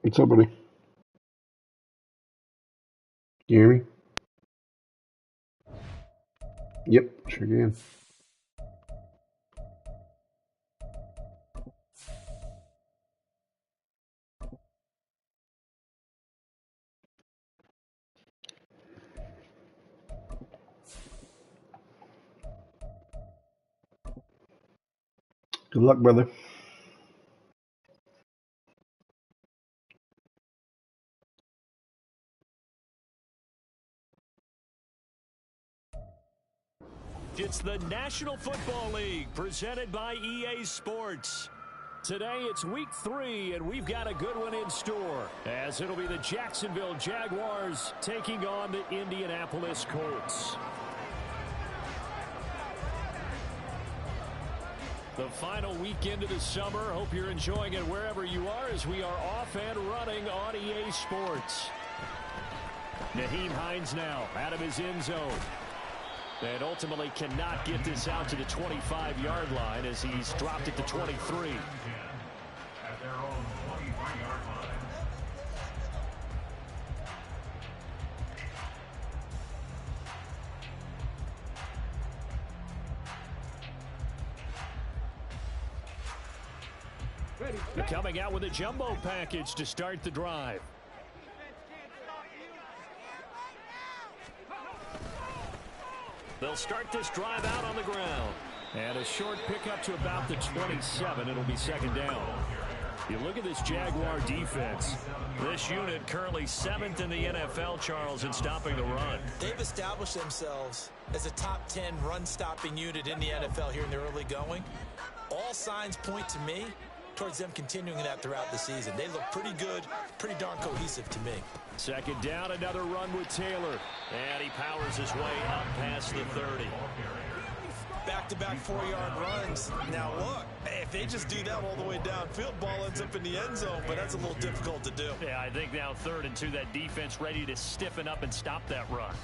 What's up, buddy? Can you hear me? Yep, sure can. Good luck, brother. It's the National Football League presented by EA Sports. Today it's week 3, and we've got a good one in store, as it'll be the Jacksonville Jaguars taking on the Indianapolis Colts. The final weekend of the summer. Hope you're enjoying it wherever you are, as we are off and running on EA Sports. Nyheim Hines now out of his end zone. And ultimately cannot get this out to the 25-yard line, as he's dropped it to 23. At their own 25-yard line. They're coming out with a jumbo package to start the drive. They'll start this drive out on the ground. And a short pickup to about the 27. It'll be second down. You look at this Jaguar defense. This unit currently 7th in the NFL, Charles, in stopping the run. They've established themselves as a top 10 run-stopping unit in the NFL here in the early going. All signs point to me towards them continuing that throughout the season. They look pretty good, pretty darn cohesive to me. Second down, another run with Taylor. And he powers his way up past the 30. Back-to-back 4-yard runs. Now look, if they just do that all the way downfield, ball ends up in the end zone, but that's a little difficult to do. Yeah, I think now 3rd and 2, that defense ready to stiffen up and stop that run.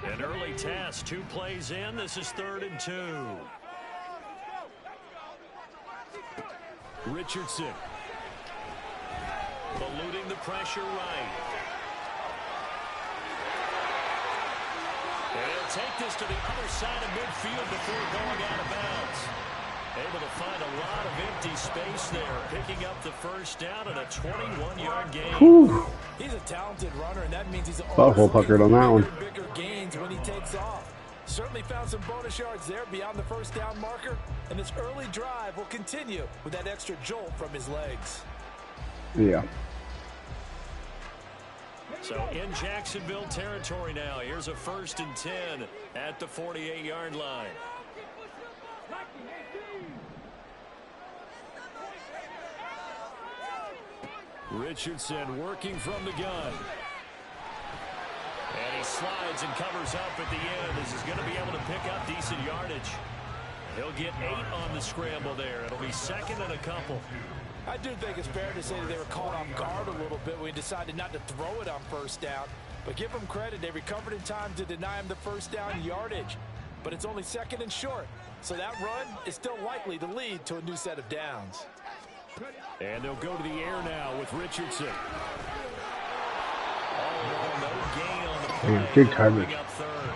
An early test, 2 plays in. This is 3rd and 2. Richardson. Eluding the pressure right. And he'll take this to the other side of midfield before going out of bounds. Able to find a lot of empty space there, picking up the first down and a 21-yard gain. Whew. He's a talented runner, and that means he's Buffalo puckered on that one. bigger gains when he takes off. Certainly found some bonus yards there beyond the first down marker, and this early drive will continue with that extra jolt from his legs. Yeah. So in Jacksonville territory now. Here's a 1st and 10 at the 48-yard line. Richardson working from the gun. And he slides and covers up at the end, as he's going to be able to pick up decent yardage. He'll get 8 on the scramble there. It'll be 2nd and a couple. I do think it's fair to say that they were caught off guard a little bit when he decided not to throw it on first down. But give them credit, they recovered in time to deny him the first down yardage. But it's only 2nd and short, so that run is still likely to lead to a new set of downs. And they'll go to the air now with Richardson. Oh, no gain on the play. Good coverage. Up 3rd.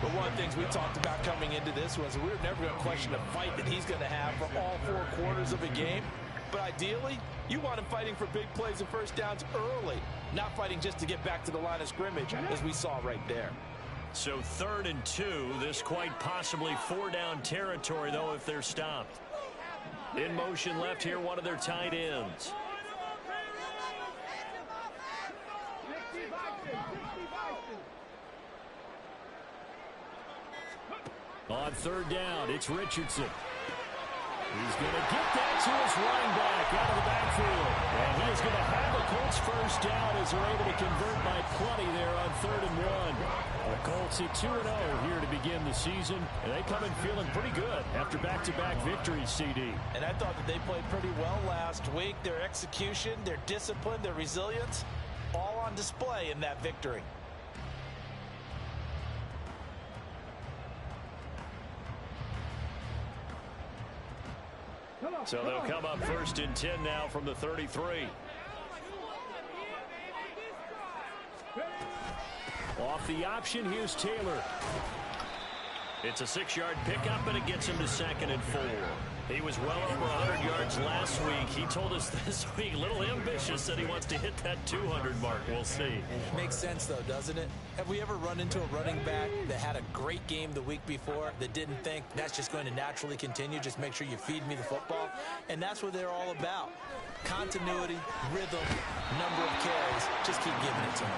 But one of the things we talked about coming into this was we were never going to question the fight that he's going to have for all 4 quarters of a game. But ideally, you want him fighting for big plays and first downs early, not fighting just to get back to the line of scrimmage, as we saw right there. So 3rd and 2, this quite possibly 4-down territory, though, if they're stopped. In motion left here, one of their tight ends. On 3rd down, it's Richardson. He's going to get that to his running back out of the backfield. And he is going to have the Colts first down, as they're able to convert by plenty there on 3rd and 1. The Colts at 2-0 here to begin the season. And they come in feeling pretty good after back-to-back victories, CD. And I thought that they played pretty well last week. Their execution, their discipline, their resilience, all on on display in that victory. So they'll come up 1st and 10 now from the 33. Off the option, here's Taylor. It's a 6-yard pickup, and it gets him to 2nd and 4. He was well over 100 yards last week. He told us this week, a little ambitious, said he wants to hit that 200 mark. We'll see. Makes sense, though, doesn't it? Have we ever run into a running back that had a great game the week before that didn't think that's just going to naturally continue? Just make sure you feed me the football. And that's what they're all about. Continuity, rhythm, number of carries. Just keep giving it to him.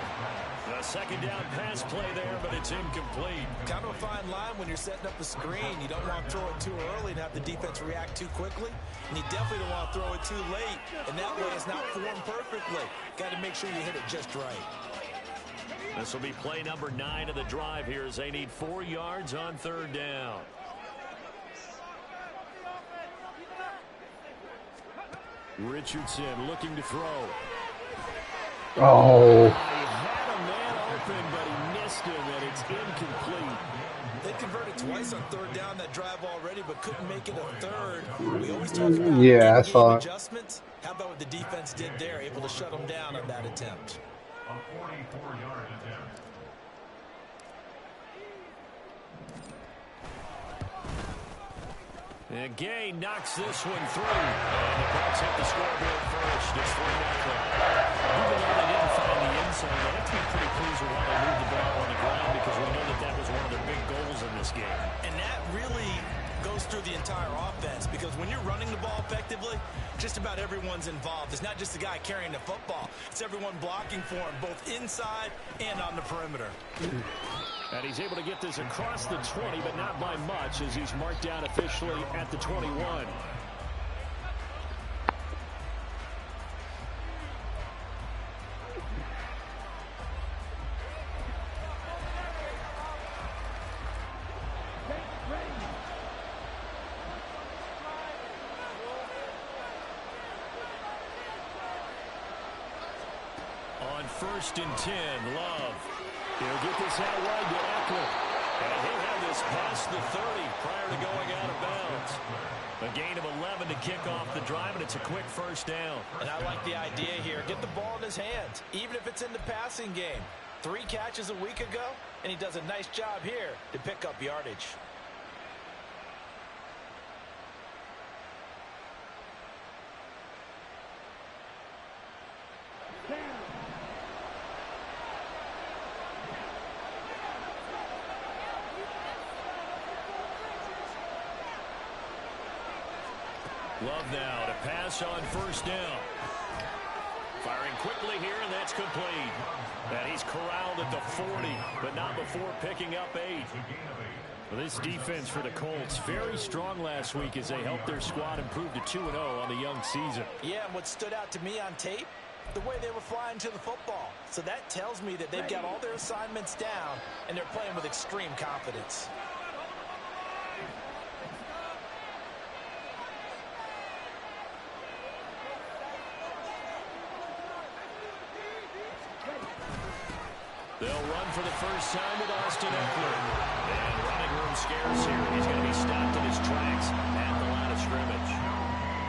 A 2nd down pass play there, but it's incomplete. Kind of a fine line when you're setting up a screen. You don't want to throw it too early and have the defense react too quickly. And you definitely don't want to throw it too late. And that way it's not formed perfectly. Got to make sure you hit it just right. This will be play number 9 of the drive here as they need 4 yards on 3rd down. Richardson looking to throw. Oh. He had a man open, but he missed him, and it's incomplete. They converted twice on 3rd down that drive already, but couldn't make it a 3rd. We always talk about I saw it. adjustments. How about what the defense did there, able to shut them down on that attempt? A 44-yard attempt. And Gay knocks this one through. And the Colts hit the scoreboard first. It's 3-0. Even though they didn't find the end zone, they have to be pretty pleased with how they moved the ball on the ground because we know that that was one of their big goals in this game. And that really goes through the entire offense because when you're running the ball effectively, just about everyone's involved. It's not just the guy carrying the football. It's everyone blocking for him, both inside and on the perimeter. And he's able to get this across the 20, but not by much as he's marked down officially at the 21. On 1st and 10, Love. He'll get this out wide to Eckler. And he'll have this past the 30 prior to going out of bounds. A gain of 11 to kick off the drive, and it's a quick 1st down. And I like the idea here. Get the ball in his hands, even if it's in the passing game. 3 catches a week ago, and he does a nice job here to pick up yardage. Love now to pass on 1st down. Firing quickly here, and that's complete. And he's corralled at the 40, but not before picking up 8. Well, this defense for the Colts, very strong last week as they helped their squad improve to 2-0 on the young season. Yeah, and what stood out to me on tape, the way they were flying to the football. So that tells me that they've got all their assignments down, and they're playing with extreme confidence. They'll run for the first time with Austin Eckler. And running room scarce here. He's going to be stopped in his tracks at the line of scrimmage.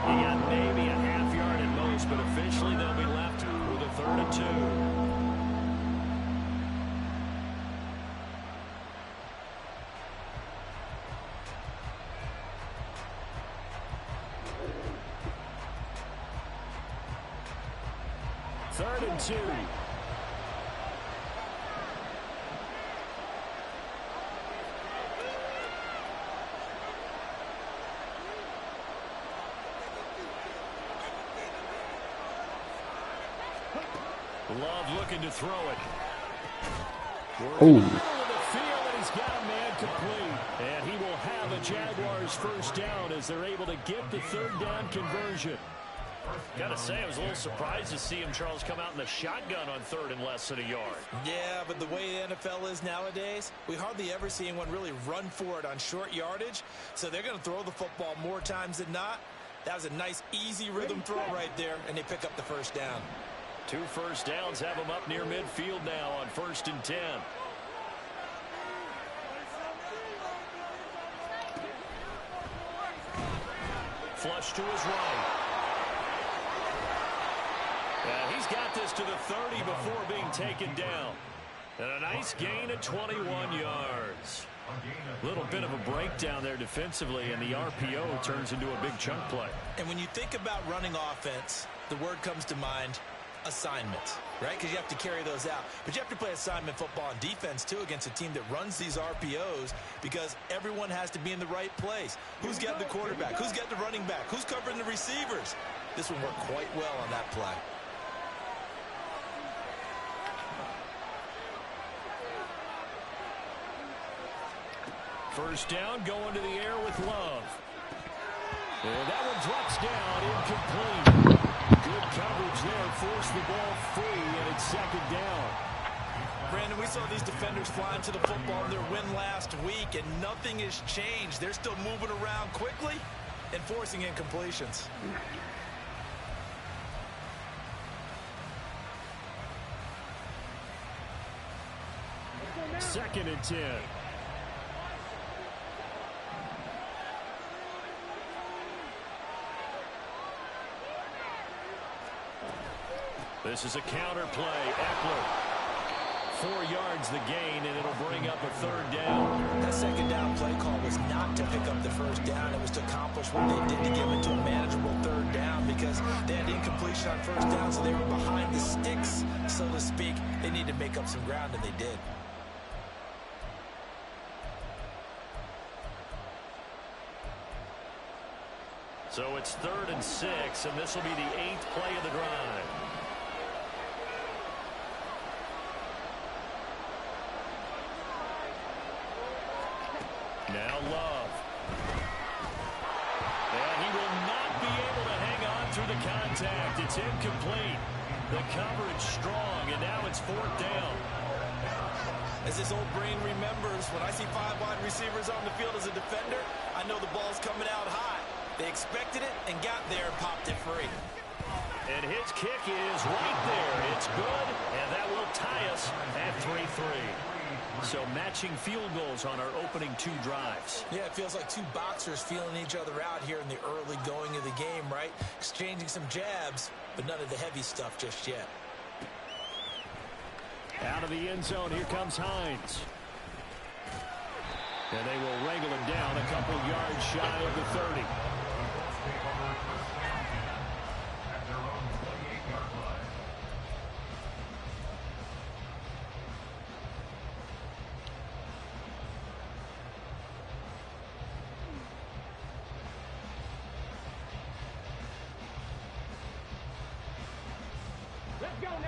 He got maybe a half yard at most, but officially they'll be left with a 3rd and 2. Third and 2. Love looking to throw it. Oh. He's got a man complete. And he will have a Jaguars 1st down as they're able to get the 3rd down conversion. Gotta say, I was a little surprised to see him, Charles, come out in the shotgun on 3rd and less than a yard. Yeah, but the way the NFL is nowadays, we hardly ever see anyone really run for it on short yardage. So they're going to throw the football more times than not. That was a nice, easy rhythm throw right there, and they pick up the 1st down. 2 first downs have them up near midfield now on 1st and 10. Flush to his right. And he's got this to the 30 before being taken down. And a nice gain of 21 yards. A little bit of a breakdown there defensively, and the RPO turns into a big chunk play. And when you think about running offense, the word comes to mind, assignments, right? Because you have to carry those out. But you have to play assignment football on defense, too, against a team that runs these RPOs because everyone has to be in the right place. Who's got the quarterback? Who's got the running back? Who's covering the receivers? This one worked quite well on that play. First down, going to the air with Love. And that one drops down, incomplete. Good coverage there, forced the ball free, and it's 2nd down. Brandon, we saw these defenders flying to the football in their win last week, and nothing has changed. They're still moving around quickly and forcing incompletions. 2nd and 10. This is a counter play. Eckler. 4 yards the gain, and it'll bring up a 3rd down. That 2nd down play call was not to pick up the 1st down. It was to accomplish what they did to give it to a manageable 3rd down because they had incompletion on 1st down, so they were behind the sticks, so to speak. They needed to make up some ground, and they did. So it's 3rd and 6, and this will be the 8th play of the drive. Now Love. And he will not be able to hang on through the contact. It's incomplete. The coverage strong, and now it's 4th down. As his old brain remembers, when I see 5 wide receivers on the field as a defender, I know the ball's coming out high. They expected it and got there and popped it free. And his kick is right there. It's good, and that will tie us at 3-3. So matching field goals on our opening 2 drives. Yeah, it feels like 2 boxers feeling each other out here in the early going of the game, right? Exchanging some jabs, but none of the heavy stuff just yet. Out of the end zone, here comes Hines. And they will wrangle him down a couple yards shy of the 30.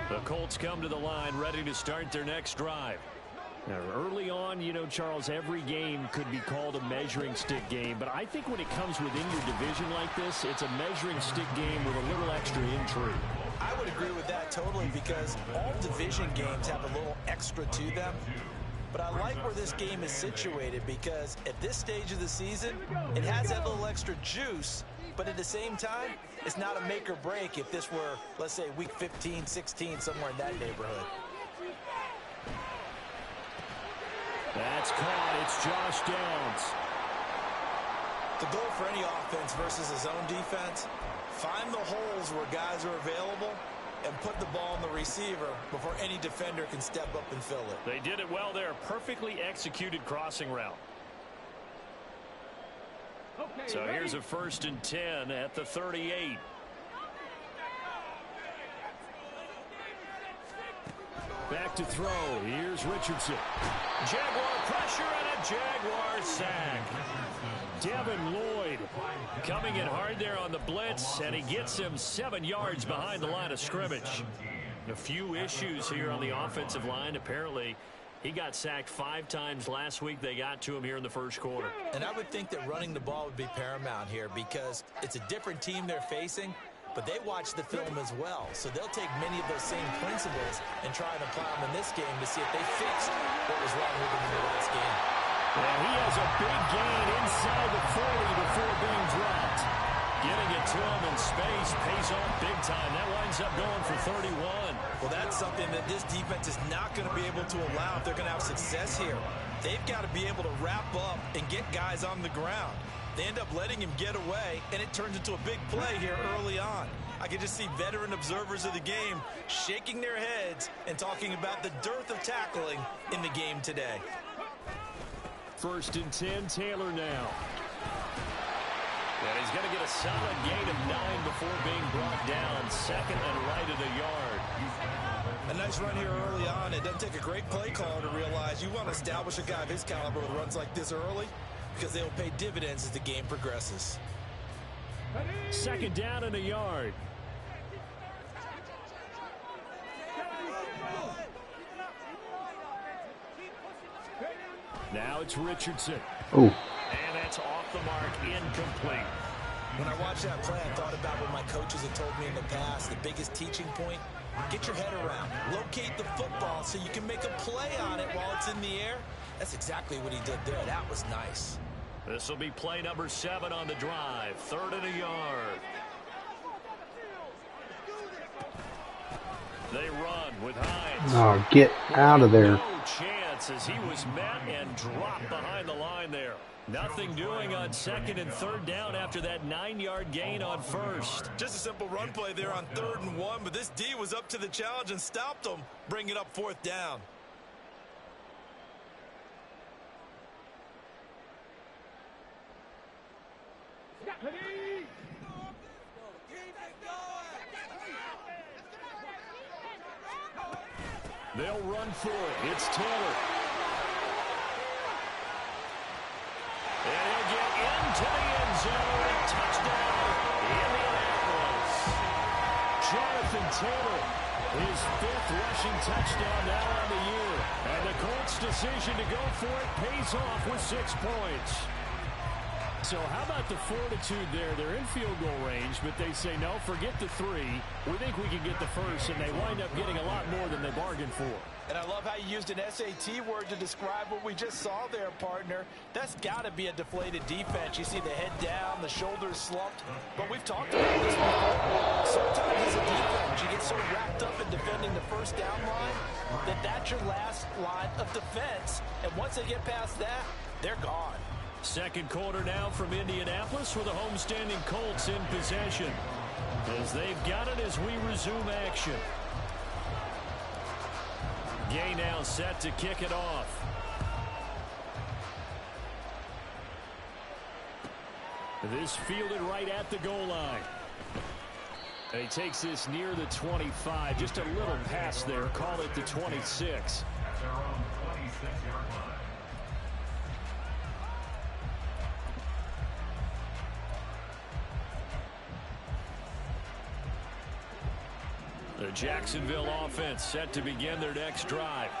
The Colts come to the line ready to start their next drive. Now, early on, you know, Charles, every game could be called a measuring stick game, but I think when it comes within your division like this, it's a measuring stick game with a little extra intrigue. I would agree with that totally because all division games have a little extra to them. But I like where this game is situated because at this stage of the season, it has that little extra juice, but at the same time, it's not a make or break if this were, let's say, week 15, 16, somewhere in that neighborhood. That's caught. It's Josh Downs. The goal for any offense versus a zone defense, find the holes where guys are available and put the ball on the receiver before any defender can step up and fill it. They did it well there. Perfectly executed crossing route. Okay, So here's a 1st and 10 at the 38. Back to throw. Here's Richardson. Jaguar pressure and a Jaguar sack. Devin Lloyd coming in hard there on the blitz, and he gets him 7 yards behind the line of scrimmage. A few issues here on the offensive line. Apparently, he got sacked 5 times last week. They got to him here in the first quarter. And I would think that running the ball would be paramount here because it's a different team they're facing, but they watch the film as well. So they'll take many of those same principles and try and apply them in this game to see if they fixed what was wrong with them in the last game. And he has a big gain inside the 40 before being dropped. Getting it to him in space pays off big time. That winds up going for 31. Well, that's something that this defense is not going to be able to allow if they're going to have success here. They've got to be able to wrap up and get guys on the ground. They end up letting him get away, and it turns into a big play here early on. I can just see veteran observers of the game shaking their heads and talking about the dearth of tackling in the game today. 1st and 10, Taylor now. And he's going to get a solid gain of 9 before being brought down. Second and right at a yard. A nice run here early on. It doesn't take a great play caller to realize you want to establish a guy of his caliber with runs like this early because they'll pay dividends as the game progresses. 2nd down and a yard. Now it's Richardson. Oh. And that's off the mark, incomplete. When I watched that play, I thought about what my coaches had told me in the past. The biggest teaching point, get your head around. Locate the football so you can make a play on it while it's in the air. That's exactly what he did there. That was nice. This will be play number 7 on the drive. 3rd and a yard. They run with Hines. Oh, get out of there. No chance as he was met and dropped behind the line there. Nothing doing on 2nd and 3rd down after that 9-yard gain on 1st. Just a simple run play there on 3rd and 1, but this D was up to the challenge and stopped them, bringing up 4th down. They'll run for it. It's Taylor. And he'll get into the end zone. Touchdown, Indianapolis. Jonathan Taylor, his 5th rushing touchdown now on the year. And the Colts' decision to go for it pays off with 6 points. So how about the fortitude there? They're in field goal range, but they say, no, forget the 3. We think we can get the 1st, and they wind up getting a lot more than they bargained for. And I love how you used an SAT word to describe what we just saw there, partner. That's got to be a deflated defense. You see the head down, the shoulders slumped. But we've talked about this before. Sometimes as a defense, you get so wrapped up in defending the 1st down line that that's your last line of defense. And once they get past that, they're gone. 2nd quarter now from Indianapolis with the homestanding Colts in possession. As they've got it as we resume action. Gay now set to kick it off. This fielded right at the goal line. And he takes this near the 25. Just a little pass there. Call it the 26. At their own 26-yard line. The Jacksonville offense set to begin their next drive.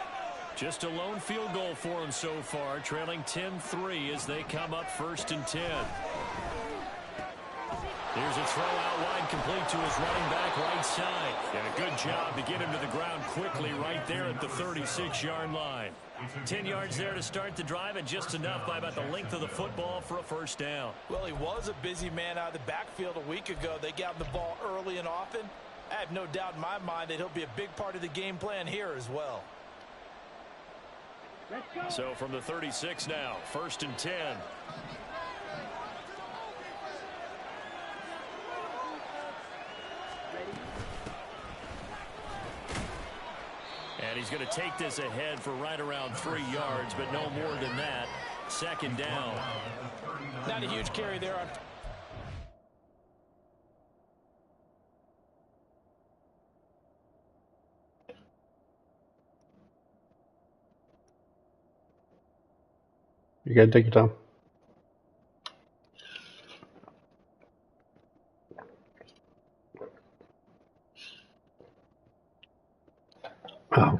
Just a lone field goal for them so far, trailing 10-3 as they come up 1st and 10. Here's a throw out wide, complete to his running back right side. And a good job to get him to the ground quickly right there at the 36-yard line. 10 yards there to start the drive, and just enough by about the length of the football for a 1st down. Well, he was a busy man out of the backfield a week ago. They got him the ball early and often. I have no doubt in my mind that he'll be a big part of the game plan here as well. So from the 36 now, 1st and 10. And he's going to take this ahead for right around 3 yards, but no more than that. 2nd down. Not a huge carry there on. You gotta take your time. Oh.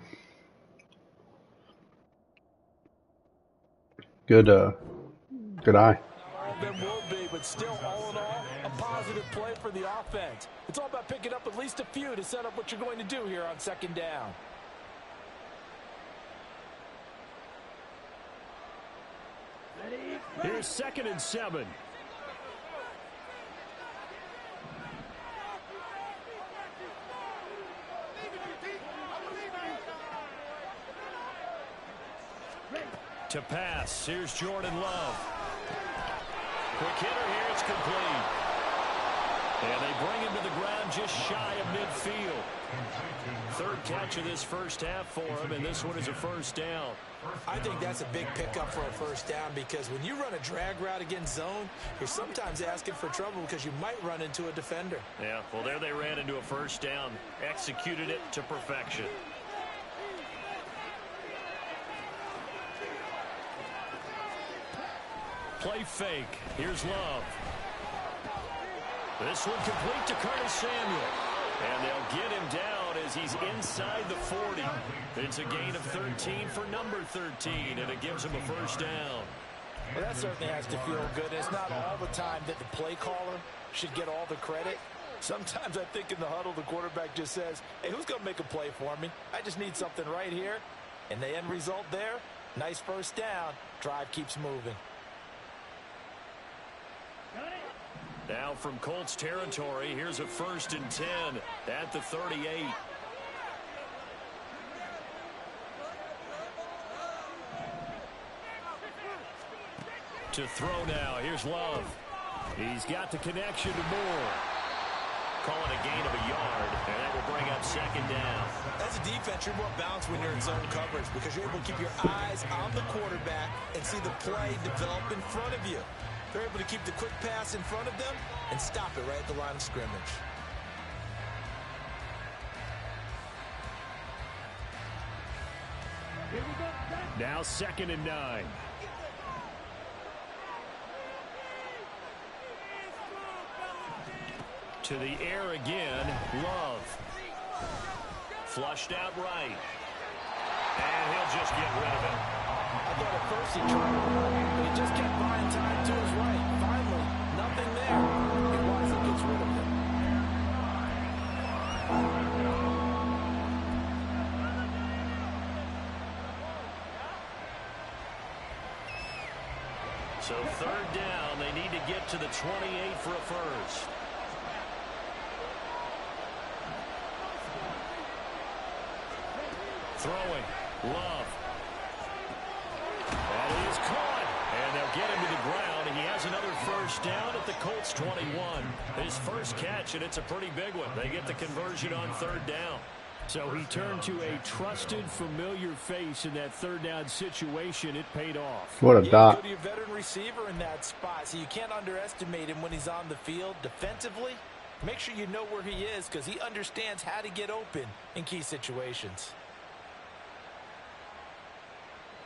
Good eye. All of them will be, but still, all in all, a positive play for the offense. It's all about picking up at least a few to set up what you're going to do here on 2nd down. Here's 2nd and 7. To pass. Here's Jordan Love. Quick hitter here. It's complete. And they bring him to the ground just shy of midfield. Third catch of this first half for him, and this one is a first down. I think that's a big pickup for a first down because when you run a drag route against zone, you're sometimes asking for trouble because you might run into a defender. Yeah, well, there they ran into a first down. Executed it to perfection. Play fake. Here's Love. This one complete to Curtis Samuel. And they'll get him down as he's inside the 40. It's a gain of 13 for number 13, and it gives him a first down. Well, that certainly has to feel good. It's not all the time that the play caller should get all the credit. Sometimes I think in the huddle, the quarterback just says, hey, who's going to make a play for me? I just need something right here. And the end result there, nice first down. Drive keeps moving. Now from Colts territory, here's a 1st and 10 at the 38. To throw now, here's Love. He's got the connection to Moore. Calling a gain of a yard, and that will bring up 2nd down. As a defense, you're more balanced when you're in zone coverage because you're able to keep your eyes on the quarterback and see the play develop in front of you. They're able to keep the quick pass in front of them and stop it right at the line of scrimmage. Now 2nd and 9. To the air again, Love. Flushed out right. And he'll just get rid of it. I thought at first he tried to run, but he just kept buying time to his right. Finally, nothing there. He wisely gets rid of it. So 3rd down, they need to get to the 28 for a first. Throwing, Love. That is caught, and they'll get him to the ground, and he has another first down at the Colts 21. His first catch, and it's a pretty big one. They get the conversion on 3rd down. So he turned to a trusted, familiar face in that 3rd down situation. It paid off. What a dot. You're a veteran receiver in that spot, so you can't underestimate him when he's on the field defensively. Make sure you know where he is because he understands how to get open in key situations.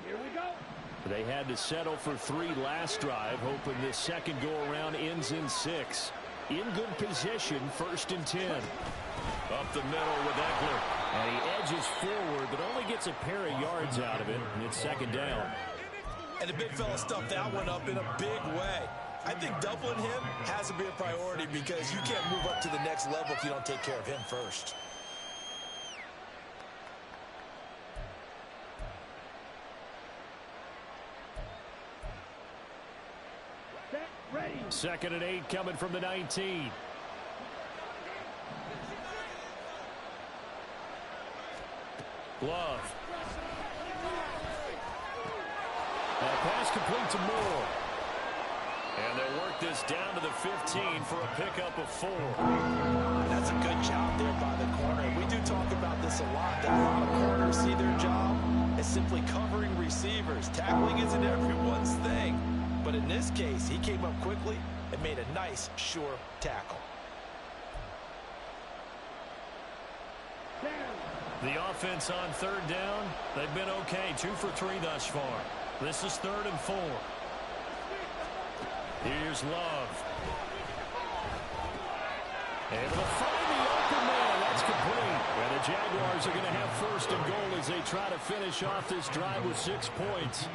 Here we go. They had to settle for 3 last drive, hoping this second go-around ends in 6. In good position, 1st and 10. Up the middle with Eckler. And he edges forward, but only gets a pair of yards out of it, and it's 2nd down. And the big fella stuffed that one up in a big way. I think doubling him has to be a priority because you can't move up to the next level if you don't take care of him first. 2nd and 8 coming from the 19. Love. And a pass complete to Moore. And they'll work this down to the 15 for a pickup of 4. That's a good job there by the corner. We do talk about this a lot, that a lot of corners see their job as simply covering receivers. Tackling isn't everyone's thing. But in this case, he came up quickly and made a nice, sure tackle. The offense on 3rd down, they've been okay. 2 for 3 thus far. This is 3rd and 4. Here's Love. Able to find the open man. That's complete. And the Jaguars are going to have 1st and goal as they try to finish off this drive with 6 points.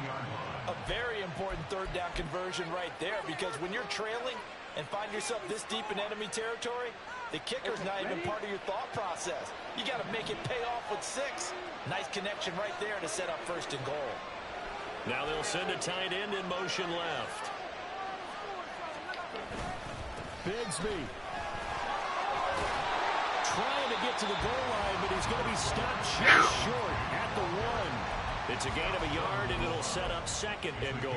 A very important 3rd down conversion right there because when you're trailing and find yourself this deep in enemy territory, the kicker's not even part of your thought process. You got to make it pay off with 6. Nice connection right there to set up 1st and goal. Now they'll send a tight end in motion left. Bigsby trying to get to the goal line, but he's going to be stopped just short at the 1. It's a gain of a yard, and it'll set up second and goal.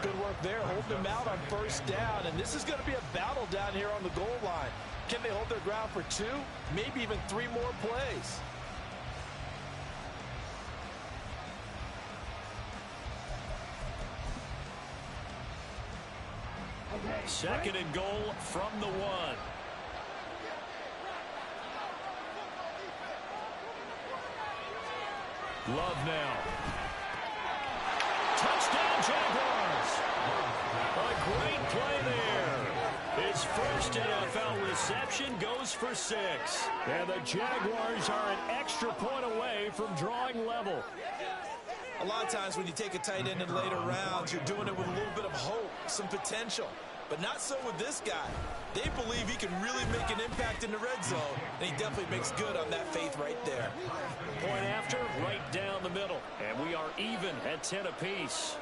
Good work there, holding them out on first down, and this is going to be a battle down here on the goal line. Can they hold their ground for 2, maybe even 3 more plays? Second and goal from the 1. Love now. Touchdown, Jaguars. A great play there. His first NFL reception goes for 6. And the Jaguars are an extra point away from drawing level. A lot of times when you take a tight end in later rounds, you're doing it with a little bit of hope, some potential. But not so with this guy. They believe he can really make an impact in the red zone, and he definitely makes good on that faith right there. Point after, right down the middle. And we are even at 10 apiece.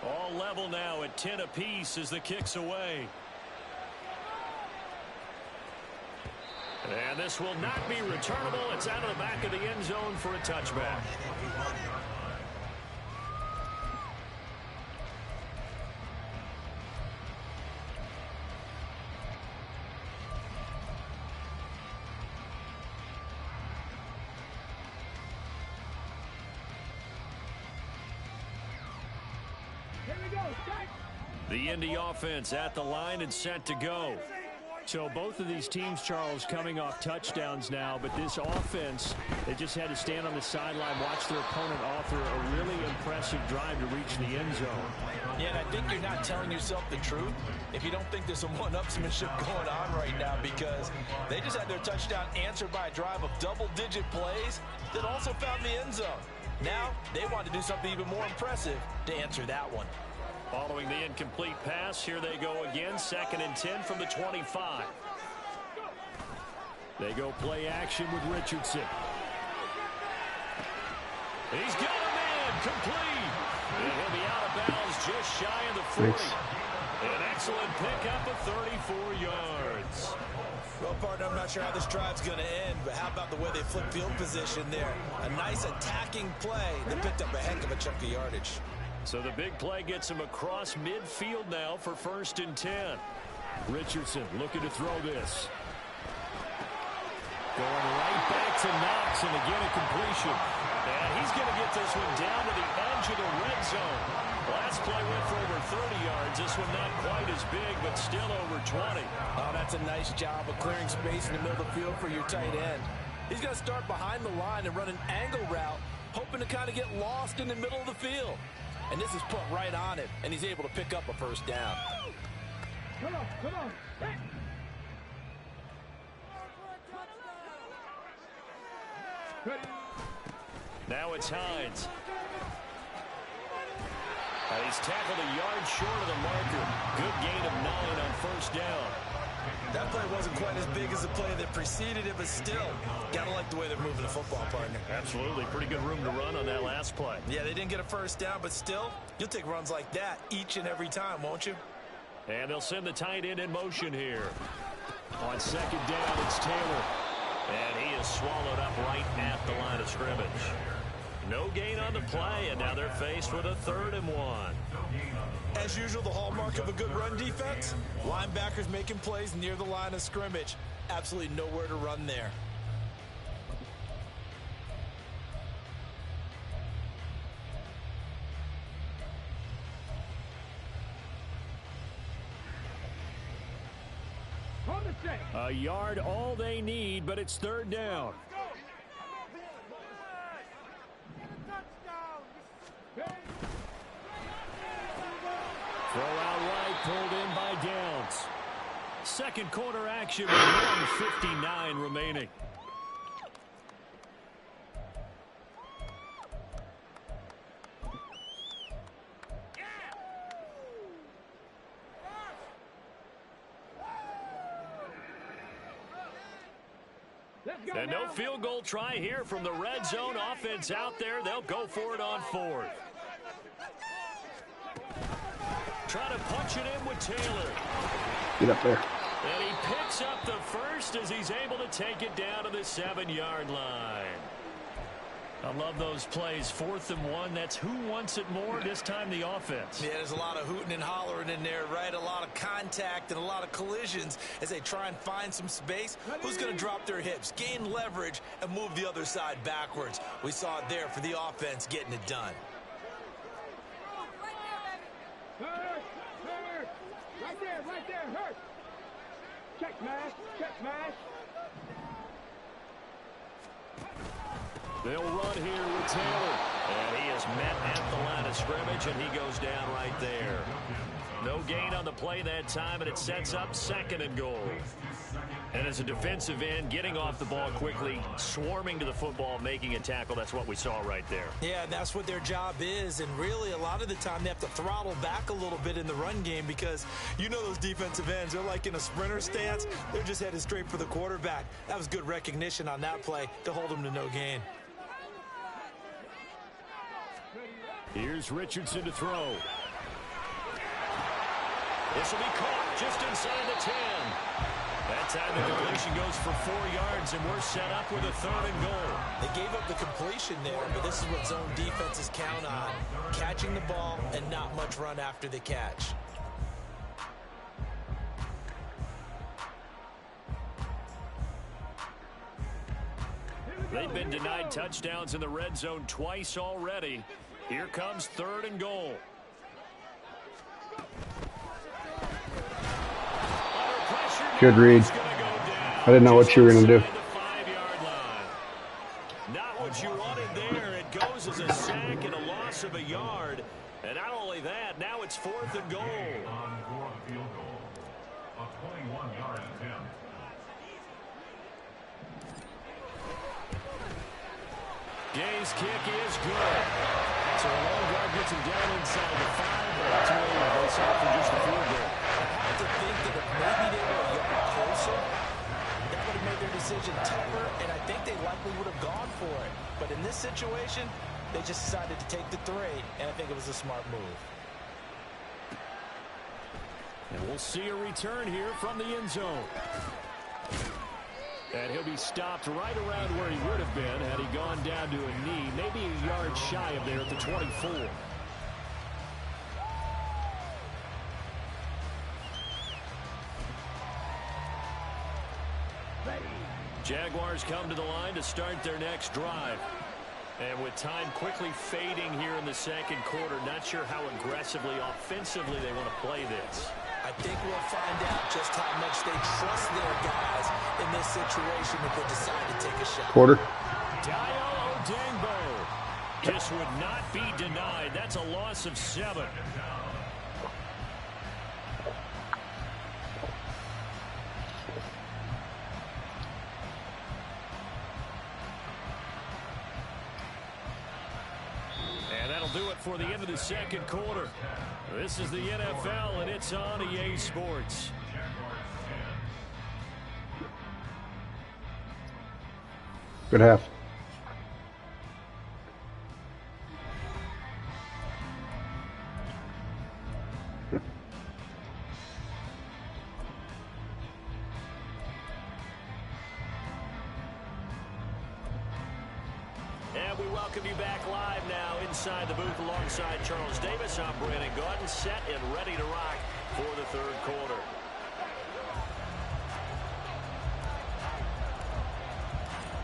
All level now at 10 apiece as the kick's away. And this will not be returnable. It's out of the back of the end zone for a touchback. The Indy offense at the line and set to go. So both of these teams, Charles, coming off touchdowns now, but this offense, they just had to stand on the sideline, watch their opponent author a really impressive drive to reach the end zone. Yeah, and I think you're not telling yourself the truth if you don't think there's some one-upsmanship going on right now, because they just had their touchdown answered by a drive of double-digit plays that also found the end zone. Now, they want to do something even more impressive to answer that one. Following the incomplete pass, here they go again, 2nd and 10 from the 25. They go play action with Richardson. He's got a man, complete. And he'll be out of bounds just shy of the 40. An excellent pickup of 34 yards. Well, partner, I'm not sure how this drive's going to end, but how about the way they flip field position there? A nice attacking play that picked up a heck of a chunk of yardage. So the big play gets him across midfield now for 1st and 10. Richardson looking to throw this. Going right back to Knox, and again a completion. And he's going to get this one down to the edge of the red zone. Last play went for over 30 yards. This one not quite as big, but still over 20. Oh, that's a nice job of clearing space in the middle of the field for your tight end. He's going to start behind the line and run an angle route, hoping to kind of get lost in the middle of the field. And this is put right on it, and he's able to pick up a 1st down. Come on, come on. Hey. Now it's Hines. He's tackled a yard short of the marker. Good gain of 9 on 1st down. That play wasn't quite as big as the play that preceded it, but still, gotta like the way they're moving the football, partner. Absolutely. Pretty good room to run on that last play. Yeah, they didn't get a 1st down, but still, you'll take runs like that each and every time, won't you? And they'll send the tight end in motion here. On 2nd down, it's Taylor. And he is swallowed up right at the line of scrimmage. No gain on the play, and now they're faced with a 3rd and 1. As usual, the hallmark of a good run defense, linebackers making plays near the line of scrimmage. Absolutely nowhere to run there. A yard all they need, but it's 3rd down. Throw out right, pulled in by Downs. 2nd quarter action with 1:59 remaining. And no field goal try here from the red zone. Offense out there. They'll go for it on 4th. Trying to punch it in with Taylor. Get up there. And he picks up the 1st as he's able to take it down to the 7-yard line. I love those plays. 4th and 1. That's who wants it more. This time the offense. Yeah, there's a lot of hooting and hollering in there, right? A lot of contact and a lot of collisions as they try and find some space. Who's going to drop their hips, gain leverage, and move the other side backwards? We saw it there for the offense getting it done. Hurt! Hurt! Right there, hurt! Check smash! They'll run here with Taylor. And he is met at the line of scrimmage, and he goes down right there. No gain on the play that time, and it sets up 2nd and goal. And as a defensive end, getting off the ball quickly, swarming to the football, making a tackle, that's what we saw right there. Yeah, that's what their job is, and really a lot of the time they have to throttle back a little bit in the run game because you know those defensive ends, they're like in a sprinter stance. They're just headed straight for the quarterback. That was good recognition on that play to hold them to no gain. Here's Richardson to throw. This will be caught just inside the 10. That time the completion goes for 4 yards, and we're set up with a 3rd and goal. They gave up the completion there, but this is what zone defenses count on. Catching the ball and not much run after the catch. They've been denied touchdowns in the red zone twice already. Here comes 3rd and goal. Good read. I didn't know what you were going to do. Not what you wanted there. It goes as a sack and a loss of a yard. And not only that, now it's 4th and goal. On for the field goal. A 21-yard attempt. Gay's kick is good. So a long drive gets him down inside the 5, but ultimately they settle for just a field goal. I have to think that if maybe they were a yard closer, that would have made their decision tougher, and I think they likely would have gone for it. But in this situation, they just decided to take the 3, and I think it was a smart move. And we'll see a return here from the end zone. And he'll be stopped right around where he would have been had he gone down to a knee, maybe a yard shy of there at the 24. Jaguars come to the line to start their next drive. And with time quickly fading here in the 2nd quarter, not sure how aggressively, offensively they want to play this. I think we'll find out just how much they trust their guys in this situation if they decide to take a shot. Quarter. Dio Odengbo just would not be denied. That's a loss of 7. And that'll do it for the end of the 2nd quarter. This is the NFL, and it's on EA Sports. Good half. And we welcome you back live now inside the booth alongside Charles Davis. I'm Brandon Gaudin, set and ready to rock for the 3rd quarter.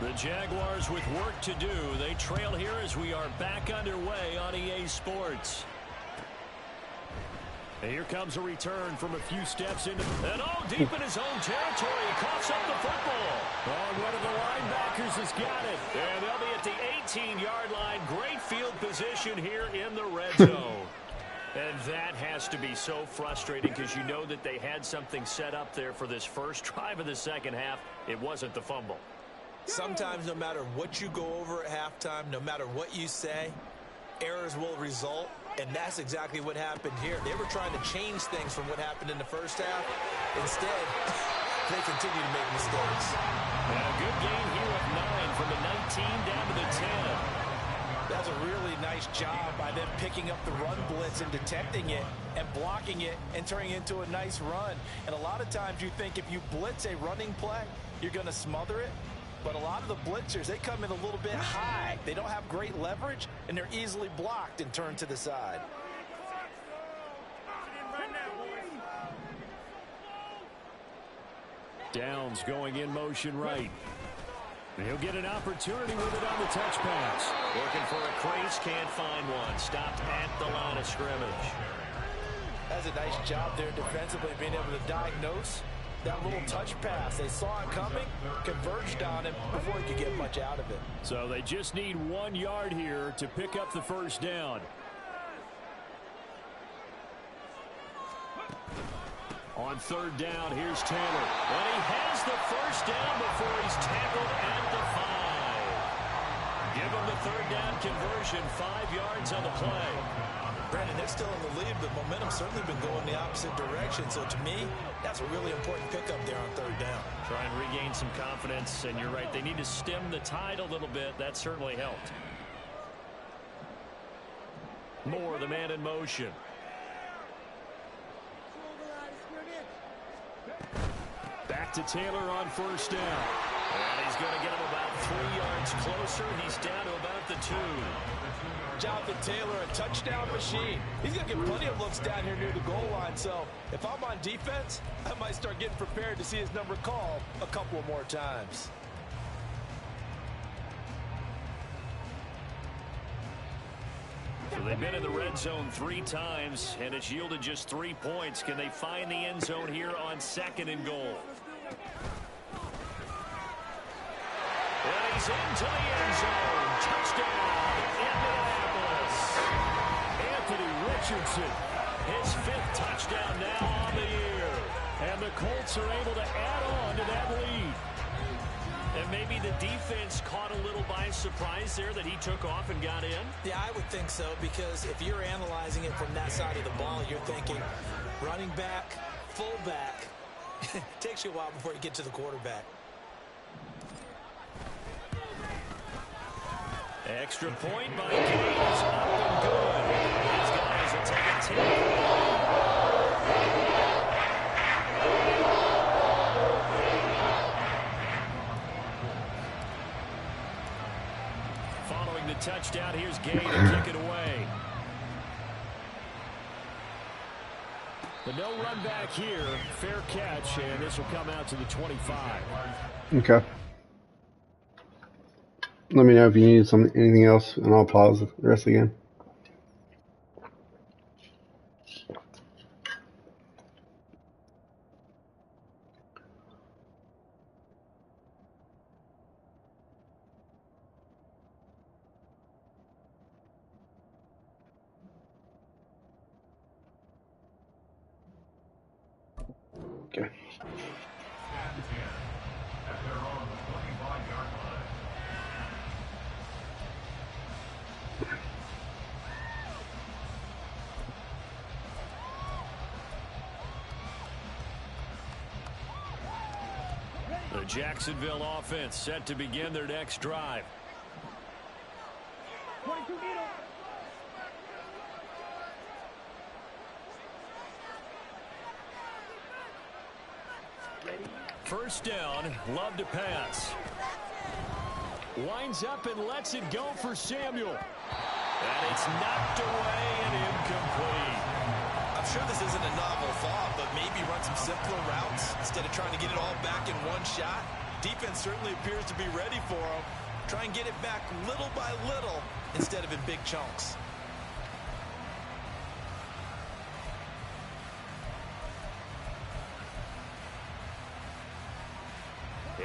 The Jaguars with work to do. They trail here as we are back underway on EA Sports. And here comes a return from a few steps into, and deep in his own territory. He coughs up the football. Oh, one of the linebackers has got it. And they'll be at the 18-yard line. Great field position here in the red zone. And that has to be so frustrating because you know that they had something set up there for this first drive of the 2nd half. It wasn't the fumble. Sometimes no matter what you go over at halftime, no matter what you say, errors will result. And that's exactly what happened here. They were trying to change things from what happened in the first half. Instead, they continue to make mistakes. And a good gain here of 9 from the 19 down to the 10. That's a really nice job by them picking up the run blitz and detecting it and blocking it and turning it into a nice run. And a lot of times you think if you blitz a running play, you're going to smother it. But a lot of the blitzers, they come in a little bit high. They don't have great leverage, and they're easily blocked and turned to the side. Downs going in motion right. He'll get an opportunity with it on the touch pass. Looking for a crease, can't find one. Stopped at the line of scrimmage. That's a nice job there defensively, being able to diagnose that little touch pass. They saw it coming, converged on him before he could get much out of it. So they just need 1 yard here to pick up the first down. On third down, here's Taylor. And he has the first down before he's tackled at the 5. Give him the third down conversion, 5 yards on the play. Brandon, they're still in the lead, but momentum's certainly been going the opposite direction. So to me, that's a really important pickup there on third down. Try and regain some confidence, and you're right, they need to stem the tide a little bit. That certainly helped. Moore, the man in motion. Back to Taylor on first down. And he's going to get him about 3 yards closer. He's down to about the 2. Jonathan Taylor, a touchdown machine. He's going to get plenty of looks down here near the goal line. So if I'm on defense, I might start getting prepared to see his number called a couple more times. So they've been in the red zone 3 times, and it's yielded just 3 points. Can they find the end zone here on 2nd and goal? And he's into the end zone. Touchdown, Indianapolis. Anthony Richardson, his 5th touchdown now on the year. And the Colts are able to add on to that lead. And maybe the defense caught a little by surprise there that he took off and got in. Yeah, I would think so, because if you're analyzing it from that side of the ball, you're thinking running back, fullback. Takes you a while before you get to the quarterback. Extra point by Gaines, up and good. These guys will take a 10. Following the touchdown, here's Gay to kick it away. The no run back here, fair catch, and this will come out to the 25. Okay. Let me know if you need anything else, and I'll pause the rest again. Okay. The Jacksonville offense set to begin their next drive. 22 needle. First down, love to pass. Winds up and lets it go for Samuel. And it's knocked away and incomplete. I'm sure this isn't a novel thought, but maybe run some simpler routes instead of trying to get it all back in one shot. Defense certainly appears to be ready for him. Try and get it back little by little instead of in big chunks.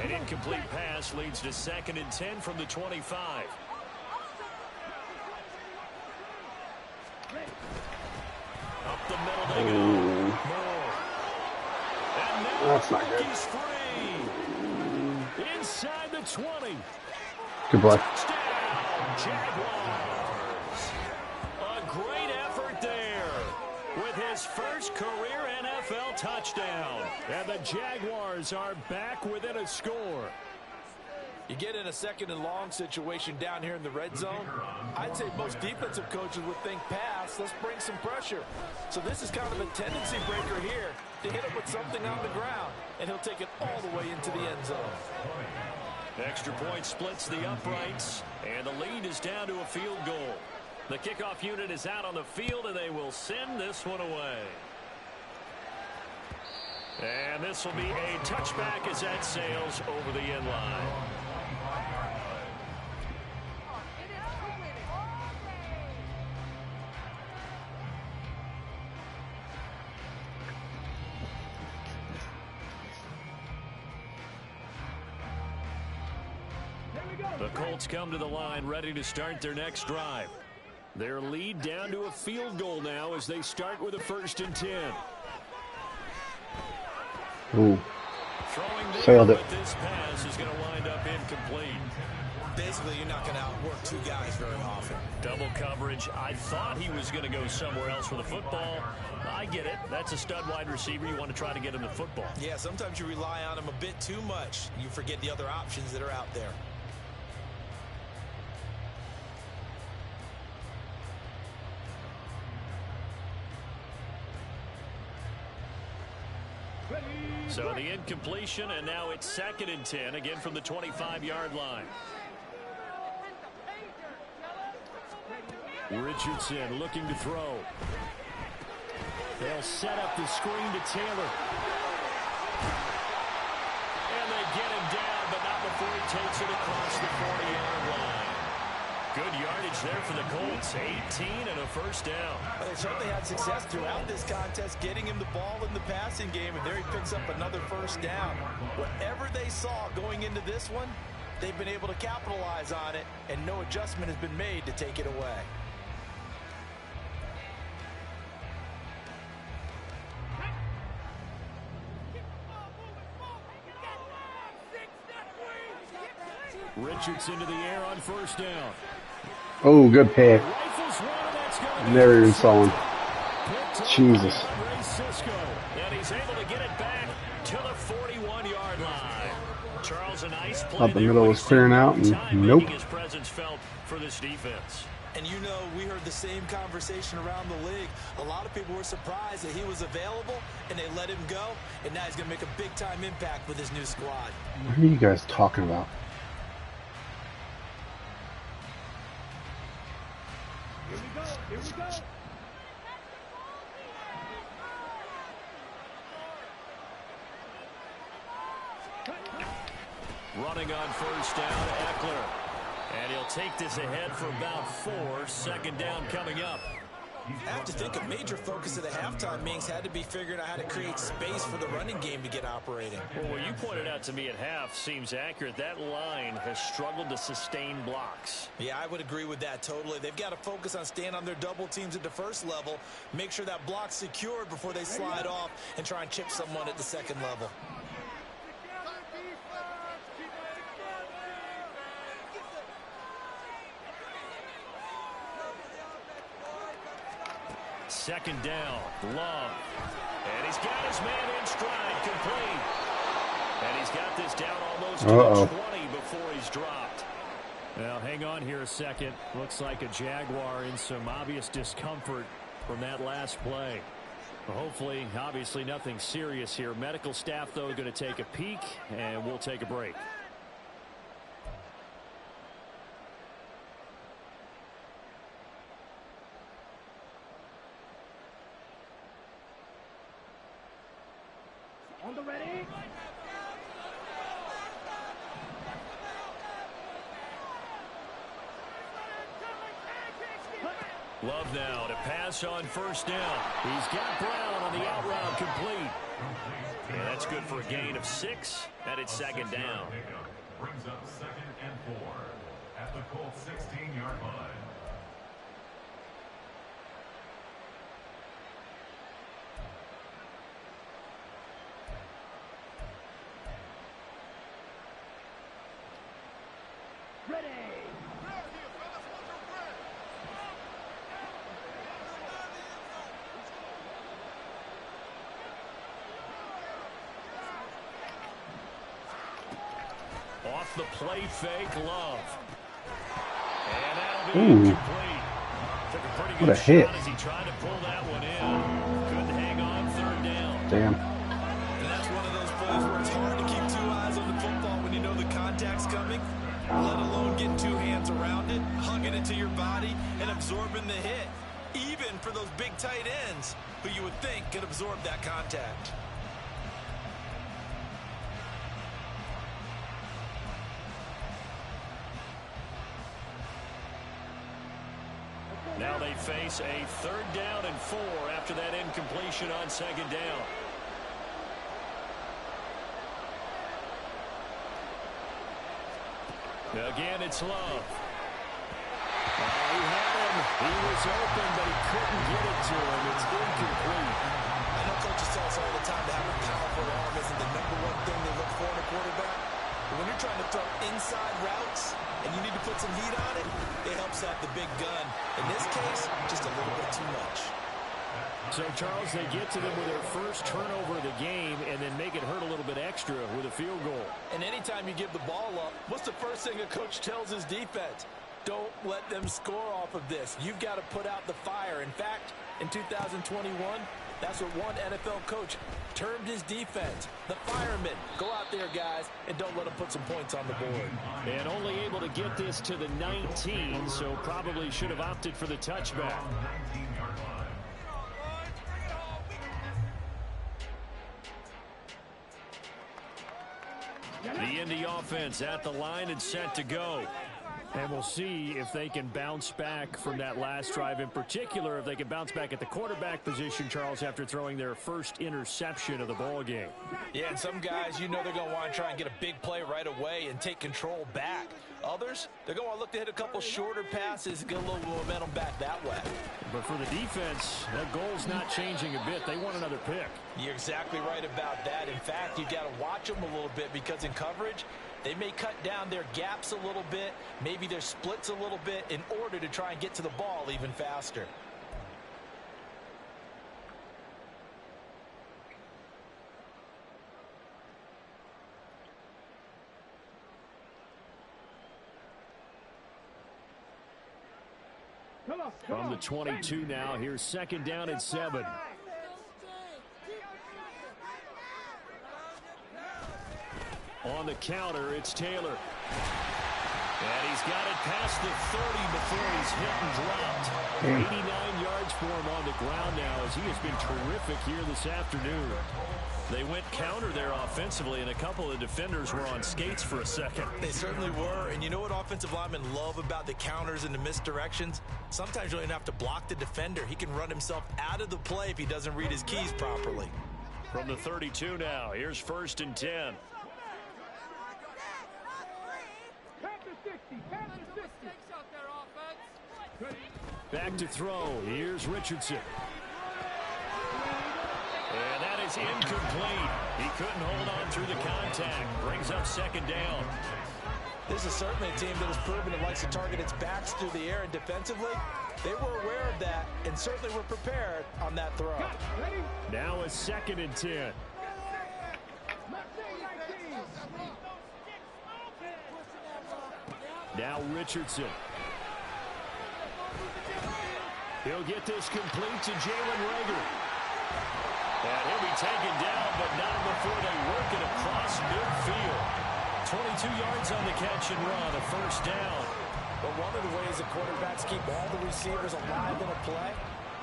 An incomplete pass leads to 2nd and 10 from the 25. Up the middle they go. Moore. And now That's not good. he's free. Inside the 20. Good play. Touchdown, Jaguars. A great effort there with his first career NFL touchdown. And the Jaguars are back within a score. You get in a 2nd and long situation down here in the red zone, I'd say most defensive coaches would think pass, let's bring some pressure. So this is kind of a tendency breaker here to hit him with something on the ground, and he'll take it all the way into the end zone. Extra point splits the uprights, and the lead is down to a field goal. The kickoff unit is out on the field, and they will send this one away. And this will be a touchback as that sails over the end line. The Colts come to the line ready to start their next drive. Their lead down to a field goal now as they start with a 1st and 10. Ooh. Sailed it. This pass is going to wind up incomplete. Basically, you're not going to outwork two guys very often. Double coverage. I thought he was going to go somewhere else for the football. I get it. That's a stud wide receiver. You want to try to get him the football. Yeah, sometimes you rely on him a bit too much. You forget the other options that are out there. So the incompletion, and now it's 2nd and 10, again from the 25-yard line. Richardson looking to throw. They'll set up the screen to Taylor. And they get him down, but not before he takes it across the 40-yard line. Good yardage there for the Colts. 18 and a 1st down. Well, they certainly had success throughout this contest getting him the ball in the passing game, and there he picks up another 1st down. Whatever they saw going into this one, they've been able to capitalize on it, and no adjustment has been made to take it away. Richardson to the air on 1st down. Oh, good pick. Never even saw him. Jesus. And he's able to get it back to the 41-yard line. Charles, a nice play. Thought the middle was clearing out, and nope. His presence felt for this defense. And you know, we heard the same conversation around the league. A lot of people were surprised that he was available, and they let him go. And now he's going to make a big-time impact with his new squad. What are you guys talking about? Here we go. Running on 1st down, Eckler. And he'll take this ahead for about 4. 2nd down coming up. I have to think a major focus of the halftime meetings had to be figuring out how to create space for the running game to get operating. Well, what you pointed out to me at half seems accurate. That line has struggled to sustain blocks. Yeah, I would agree with that totally. They've got to focus on staying on their double teams at the 1st level, make sure that block's secured before they slide off and try and chip someone at the 2nd level. Second down, Love. And he's got his man in stride, complete. And he's got this down almost to the 20 before he's dropped. Now, hang on here a second. Looks like a Jaguar in some obvious discomfort from that last play. Well, hopefully, obviously, nothing serious here. Medical staff, though, going to take a peek, and we'll take a break. On the ready. Love now to pass on 1st down. He's got Brown on the out route complete. And that's good for a gain of 6, and it's 2nd down. Brings up 2nd and 4 at the Colts 16-yard line. Ready. Off the play fake, Love. And that'll be incomplete. Took a pretty good what a hit. shot as he tried to pull that one in. Couldn't hang on 3rd down. Damn. And that's one of those plays where it's hard to keep 2 eyes on the football when you know the contact contact's coming, let alone getting two hands around it, hugging it to your body, and absorbing the hit. Even for those big tight ends who you would think could absorb that contact. Now they face a 3rd down and 4 after that incompletion on 2nd down. Again, it's Love. He had him. He was open, but he couldn't get it to him. It's incomplete. I know coaches tell us all the time that having a powerful arm isn't the #1 thing they look for in a quarterback. But when you're trying to throw inside routes and you need to put some heat on it, it helps have the big gun. In this case, just a little bit too much. So, Charles, they get to them with their first turnover of the game and then make it hurt a little bit extra with a field goal. And anytime you give the ball up, what's the first thing a coach tells his defense? Don't let them score off of this. You've got to put out the fire. In fact, in 2021, that's what one NFL coach termed his defense. The firemen. Go out there, guys, and don't let them put some points on the board. And only able to get this to the 19, so probably should have opted for the touchback. The Indy offense at the line and set to go. And we'll see if they can bounce back from that last drive, in particular if they can bounce back at the quarterback position, Charles, after throwing their first interception of the ball game. Yeah, and some guys, you know they're going to want to try and get a big play right away and take control back. Others, they're going to look to hit a couple shorter passes and get a little momentum back that way. But for the defense, that goal's not changing a bit. They want another pick. You're exactly right about that. In fact, you've got to watch them a little bit because in coverage, they may cut down their gaps a little bit, maybe their splits a little bit in order to try and get to the ball even faster. From the 22 now, here's 2nd down and 7. On the counter, it's Taylor. And he's got it past the 30 before he's hit and dropped. 89 yards for him on the ground now as he has been terrific here this afternoon. They went counter there offensively, and a couple of defenders were on skates for a second. They certainly were, and you know what offensive linemen love about the counters and the misdirections? Sometimes you don't even have to block the defender. He can run himself out of the play if he doesn't read his keys properly. From the 32 now, here's 1st and 10. Back to throw. Here's Richardson. And that is incomplete. He couldn't hold on through the contact. Brings up 2nd down. This is certainly a team that has proven it likes to target its backs through the air, and defensively, they were aware of that and certainly were prepared on that throw. Now a 2nd and 10. Now Richardson. He'll get this complete to Jalen Reagor. And he'll be taken down, but not before they work it across midfield. 22 yards on the catch and run, a 1st down. But one of the ways the quarterbacks keep all the receivers alive in a play,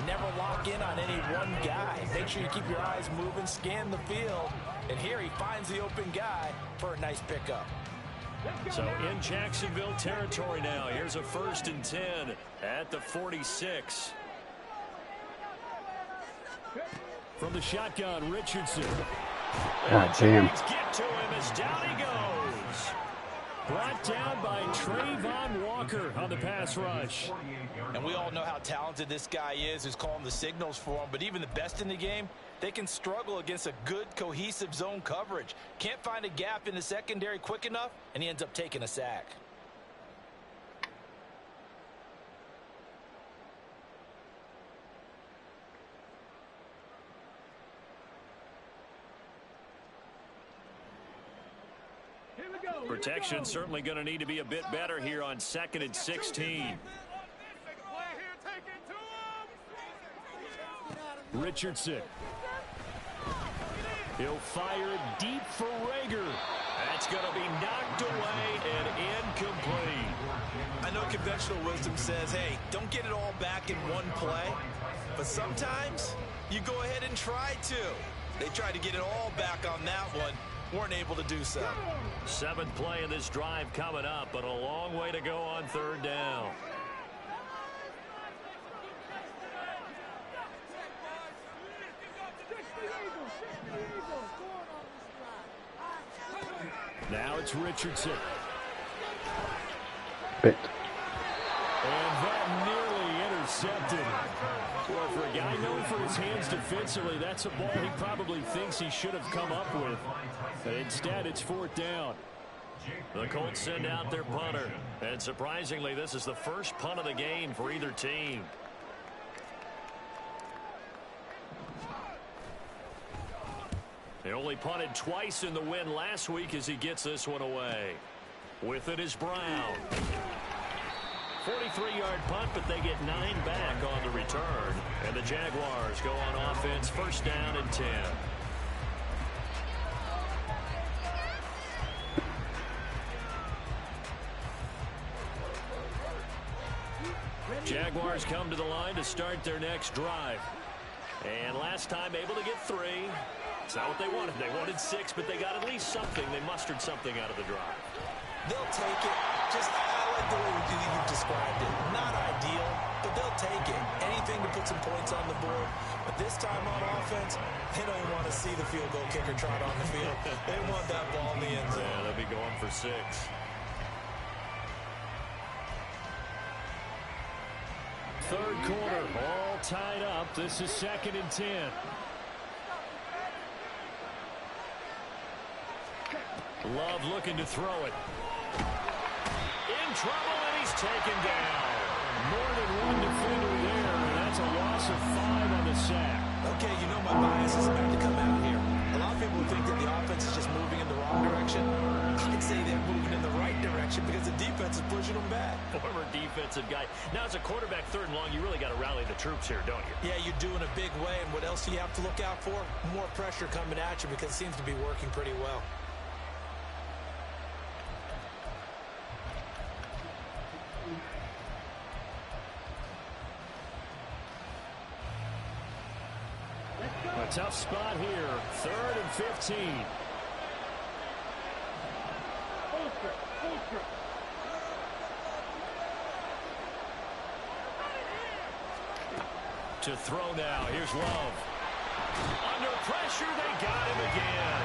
never lock in on any one guy. Make sure you keep your eyes moving, scan the field. And here he finds the open guy for a nice pickup. So in Jacksonville territory now. Here's a 1st and 10 at the 46. From the shotgun, Richardson. God damn. Get to him as down he goes. Brought down by Trayvon Walker on the pass rush. And we all know how talented this guy is who's calling the signals for him. But even the best in the game, they can struggle against a good, cohesive zone coverage. Can't find a gap in the secondary quick enough, and he ends up taking a sack. Protection certainly going to need to be a bit better here on 2nd and 16. Richardson. He'll fire it deep for Rager. That's going to be knocked away and incomplete. I know conventional wisdom says, hey, don't get it all back in one play. But sometimes you go ahead and try to. They tried to get it all back on that one. Weren't able to do so. 7th play of this drive coming up, but a long way to go on 3rd down. Now it's Richardson. Bit. And that nearly intercepted. Well, for a guy known for his hands defensively, that's a ball he probably thinks he should have come up with. But instead, it's 4th down. The Colts send out their punter. And surprisingly, this is the first punt of the game for either team. They only punted twice in the win last week as he gets this one away. With it is Brown. 43-yard punt, but they get 9 back on the return. And the Jaguars go on offense, 1st down and 10. Jaguars come to the line to start their next drive. And last time able to get 3. It's not what they wanted. They wanted 6, but they got at least something. They mustered something out of the drive. They'll take it. Just I like the way you've described it. Not ideal, but they'll take it. Anything to put some points on the board. But this time on offense, they don't want to see the field goal kicker trot on the field. They want that ball in the end zone. Yeah, they'll be going for 6. Third quarter, all tied up. This is 2nd and 10. Love looking to throw it. In trouble, and he's taken down. More than one defender there, and that's a loss of 5 on the sack. Okay, you know my bias is about to come out here. A lot of people think that the offense is just moving in the wrong direction. I'd say they're moving in the right direction because the defense is pushing them back. Former defensive guy. Now, as a quarterback 3rd and long, you really got to rally the troops here, don't you? Yeah, you're doing a big way, and what else do you have to look out for? More pressure coming at you because it seems to be working pretty well. A tough spot here. 3rd and 15. To throw now. Here's Love. Under pressure, they got him again.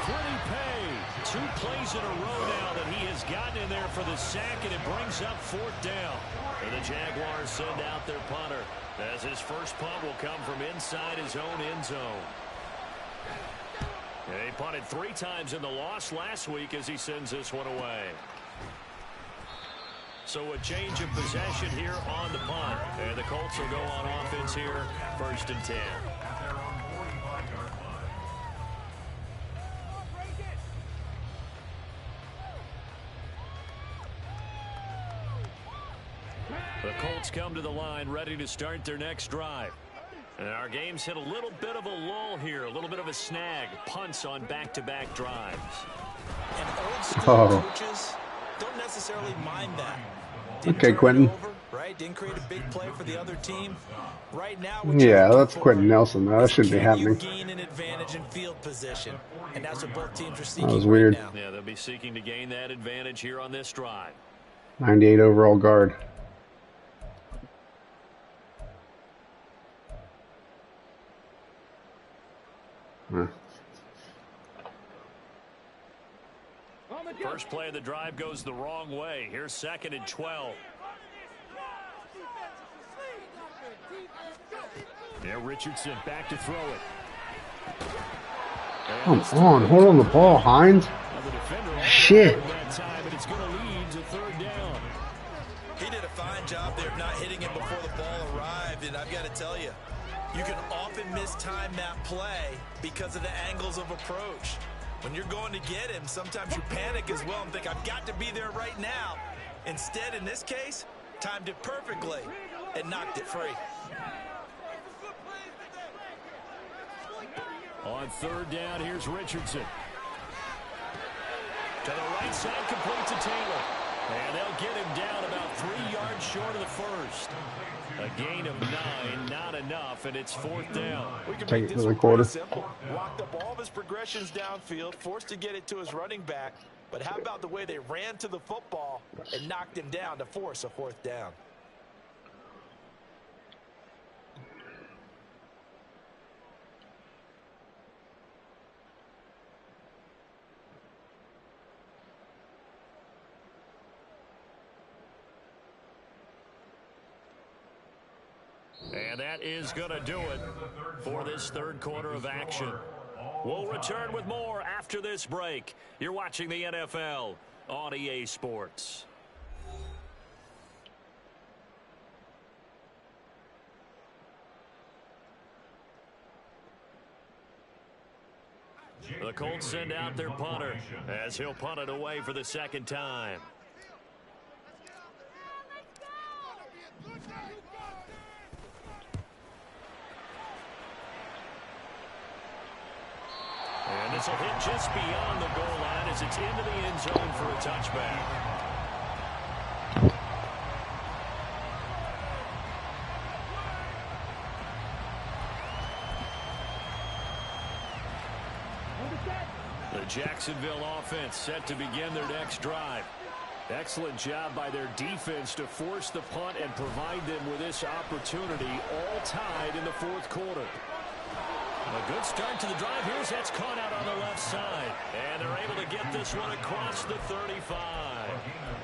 Quiddy Pay. 2 plays in a row now that he has gotten in there for the sack, and it brings up 4th down. And the Jaguars send out their punter, as his first punt will come from inside his own end zone. And he punted 3 times in the loss last week as he sends this one away. So a change of possession here on the punt. And the Colts will go on offense here, 1st and 10. The Colts come to the line ready to start their next drive. And our game's hit a little bit of a lull here, a little bit of a snag. Punts on back-to-back drives. And old school coaches don't necessarily mind that. Okay, Quentin. Right? Didn't create a big play for the other team. Right now, yeah, that's Quentin Nelson. That shouldn't be happening. Gain an advantage in field position, and that's what both teams are seeking. That was weird. Right now. Yeah, they'll be seeking to gain that advantage here on this drive. 98 overall guard. First play of the drive goes the wrong way. Here's 2nd and 12. Yeah, Richardson back to throw it. Come on, hold on the ball, Hines. Shit. It's going to lead to 3rd down. He did a fine job there of not hitting it before the ball arrived, and I've got to tell you, you can often mistime that play because of the angles of approach. When you're going to get him, sometimes you panic as well and think, I've got to be there right now. Instead, in this case, timed it perfectly and knocked it free. On third down, here's Richardson. To the right side, completes to Taylor. And they'll get him down about 3 yards short of the first. A gain of 9, not enough, and it's fourth down. We can Take make it this to the one quarter. pretty simple. Locked up all of his progressions downfield, forced to get it to his running back. But how about the way they ran to the football and knocked him down to force a fourth down? And that is going to do it for this third quarter of action. We'll return with more after this break. You're watching the NFL on EA Sports. The Colts send out their punter as he'll punt it away for the second time. And this will hit just beyond the goal line as it's into the end zone for a touchback. The Jacksonville offense set to begin their next drive. Excellent job by their defense to force the punt and provide them with this opportunity, all tied in the fourth quarter. A good start to the drive. Here's that's caught out on the left side. And they're able to get this one across the 35.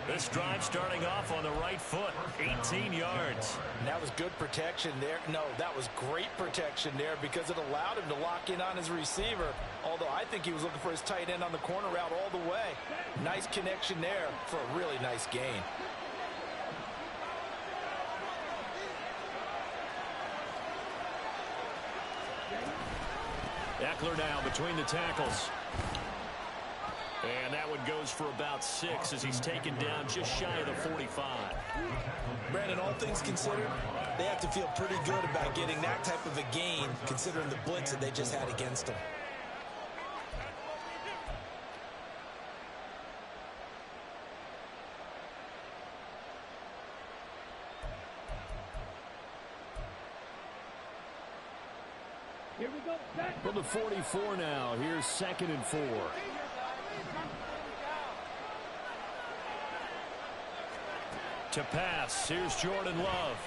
This drive starting off on the right foot, 18 yards. And that was good protection there. No, that was great protection there because it allowed him to lock in on his receiver. Although I think he was looking for his tight end on the corner route all the way. Nice connection there for a really nice gain. Eckler now between the tackles. And that one goes for about 6 as he's taken down just shy of the 45. Brandon, all things considered, they have to feel pretty good about getting that type of a gain considering the blitz that they just had against them. Here we go. From the 44 now, here's 2nd and 4. To pass, here's Jordan Love.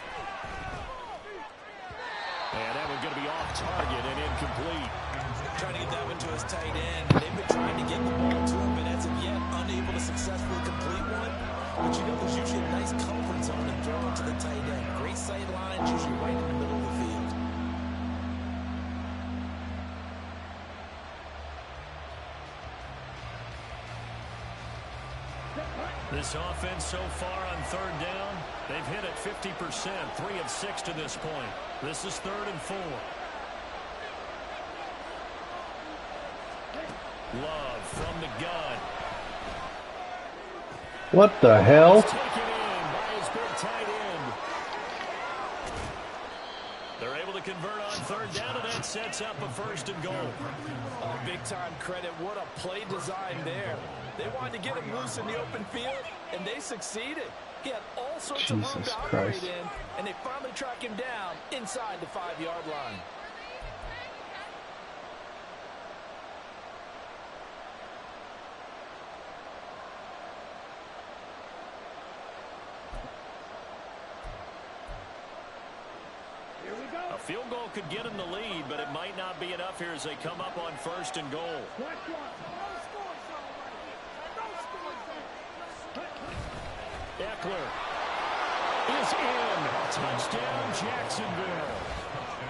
And that one's going to be off target and incomplete. Trying to get that one to his tight end. They've been trying to get the ball to him, but as of yet, unable to successfully complete one. But you know, there's usually a nice comfort zone and throw it to the tight end. Great sight lines, usually right in the middle of the field. This offense so far on third down, they've hit it 50%, 3 of 6 to this point. This is 3rd and 4. Love from the gun. What the hell? Taken in by his big tight end. They're able to convert on third down, and that sets up a 1st and goal. Big-time credit. What a play design there. They wanted to get him loose in the open field, and they succeeded. He had all sorts of room to operate in, and they finally track him down inside the 5-yard line. Here we go. A field goal could get them the lead, but it might not be enough here as they come up on 1st and goal. Eckler is in. Touchdown, Jacksonville.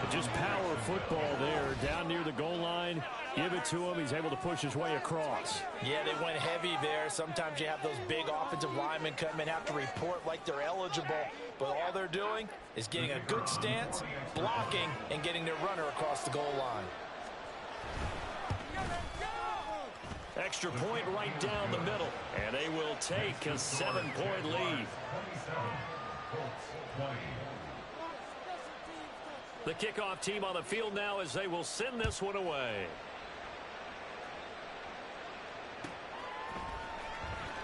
Just power football there down near the goal line. Give it to him. He's able to push his way across. Yeah, they went heavy there. Sometimes you have those big offensive linemen come in, have to report like they're eligible. But all they're doing is getting a good stance, blocking, and getting their runner across the goal line. Extra point right down the middle. And they will take a 7-point lead. The kickoff team on the field now as they will send this one away.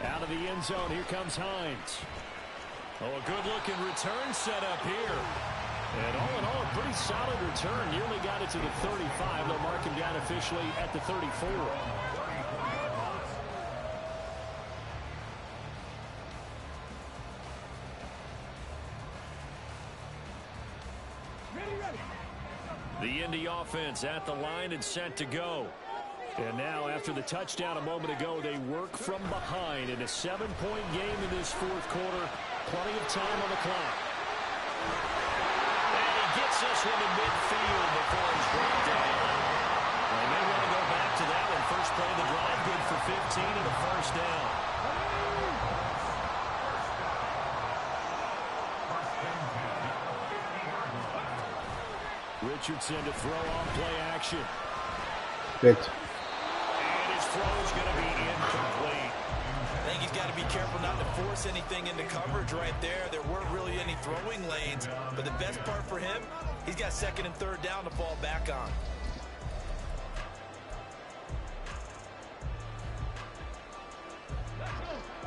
Out of the end zone, here comes Hines. Oh, a good-looking return set up here. And all in all, a pretty solid return. Nearly got it to the 35. They'll mark him down officially at the 34. The Indy offense at the line and set to go. And now, after the touchdown a moment ago, they work from behind in a 7-point game in this fourth quarter. Plenty of time on the clock. And he gets this one in midfield before he's brought down. They may want to go back to that one. First play of the drive, good for 15 and a first down. Richardson to throw on play action. Picked. And his throw is going to be incomplete. I think he's got to be careful not to force anything into coverage right there. There weren't really any throwing lanes, but the best part for him, he's got second and third down to fall back on.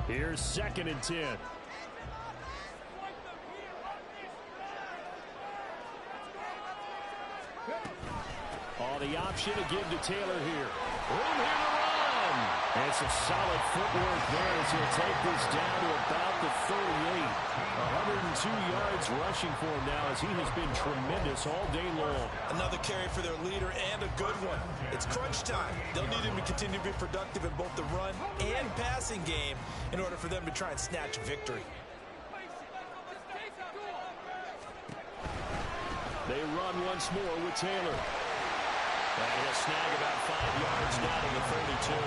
Here's 2nd and 10. Oh, the option to give to Taylor here. Room here to run. And some solid footwork there as he'll take this down to about the 38. 102 yards rushing for him now as he has been tremendous all day long. Another carry for their leader and a good one. It's crunch time. They'll need him to continue to be productive in both the run and passing game in order for them to try and snatch a victory. They run once more with Taylor. And he'll snag about 5 yards down to the 32.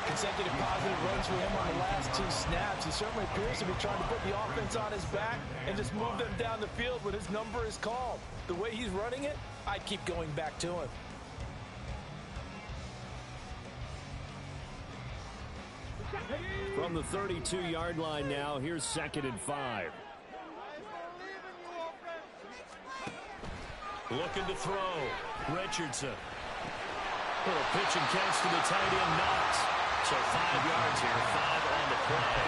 Consecutive positive runs for him on the last 2 snaps. He certainly appears to be trying to put the offense on his back and just move them down the field when his number is called. The way he's running it, I'd keep going back to him. From the 32-yard line now, here's 2nd and 5. Looking to throw. Richardson. Little pitch and catch to the tight end, Knox. So 5 yards here, 5 on the play.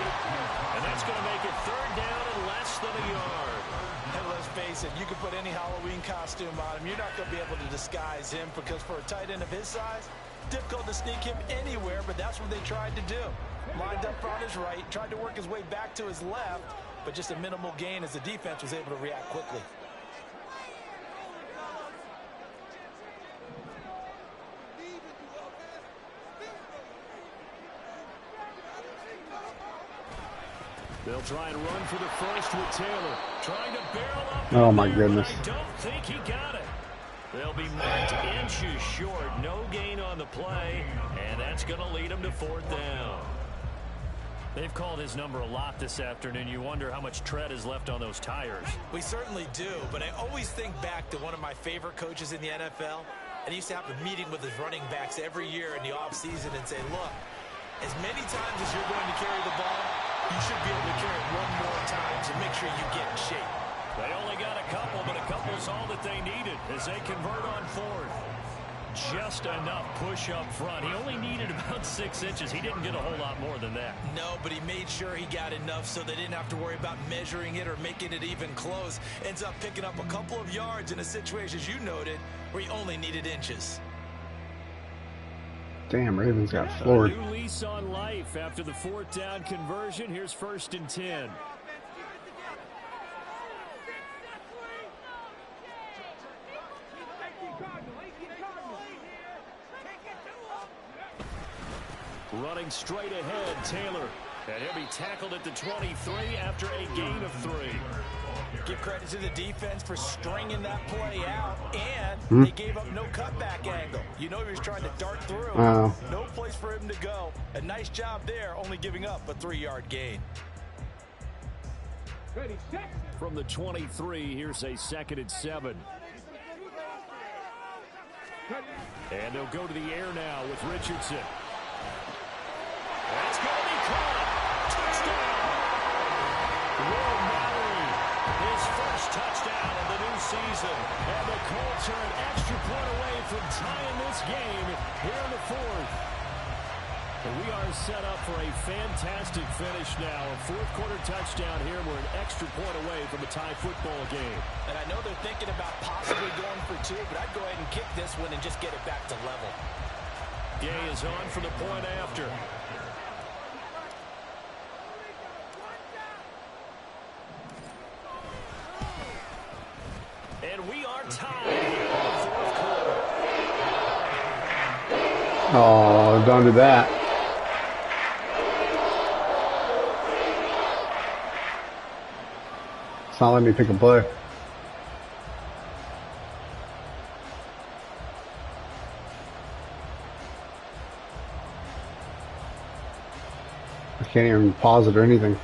And that's going to make it 3rd down and less than a yard. And let's face it, you can put any Halloween costume on him. You're not going to be able to disguise him because for a tight end of his size, difficult to sneak him anywhere, but that's what they tried to do. Lined up on his right, tried to work his way back to his left, but just a minimal gain as the defense was able to react quickly. They'll try and run for the first with Taylor. Trying to barrel up. Oh, my goodness. I don't think he got it. They'll be marked inches short. No gain on the play, and that's going to lead them to 4th down. They've called his number a lot this afternoon. You wonder how much tread is left on those tires. We certainly do, but I always think back to one of my favorite coaches in the NFL, and he used to have a meeting with his running backs every year in the offseason and say, look, as many times as you're going to carry the ball, you should be able to carry it one more time to make sure you get in shape. They only got a couple, but a couple's all that they needed as they convert on 4th. Just enough push up front. He only needed about 6 inches. He didn't get a whole lot more than that. No, but he made sure he got enough so they didn't have to worry about measuring it or making it even close. Ends up picking up a couple of yards in a situation, as you noted, where he only needed inches. Damn, Ravens got floored. A new lease on life after the 4th down conversion. Here's 1st and 10. Running straight ahead, Taylor. And he'll be tackled at the 23 after a gain of 3. Give credit to the defense for stringing that play out, and they gave up no cutback angle. You know he was trying to dart through. Wow. No place for him to go. A nice job there, only giving up a 3-yard gain. From the 23, here's a 2nd and 7. And they'll go to the air now with Richardson. That's going to be caught. Touchdown. Will Mallory, his first touchdown of the new the season. And the Colts are an extra point away from tying this game here in the fourth. And we are set up for a fantastic finish now. A fourth-quarter touchdown here. We're an extra point away from a tie football game. And I know they're thinking about possibly going for two, but I'd go ahead and kick this one and just get it back to level. Gay is on for the point after. And we are tied in the fourth quarter. Oh, don't do that. It's not letting me pick a play. I can't even pause it or anything.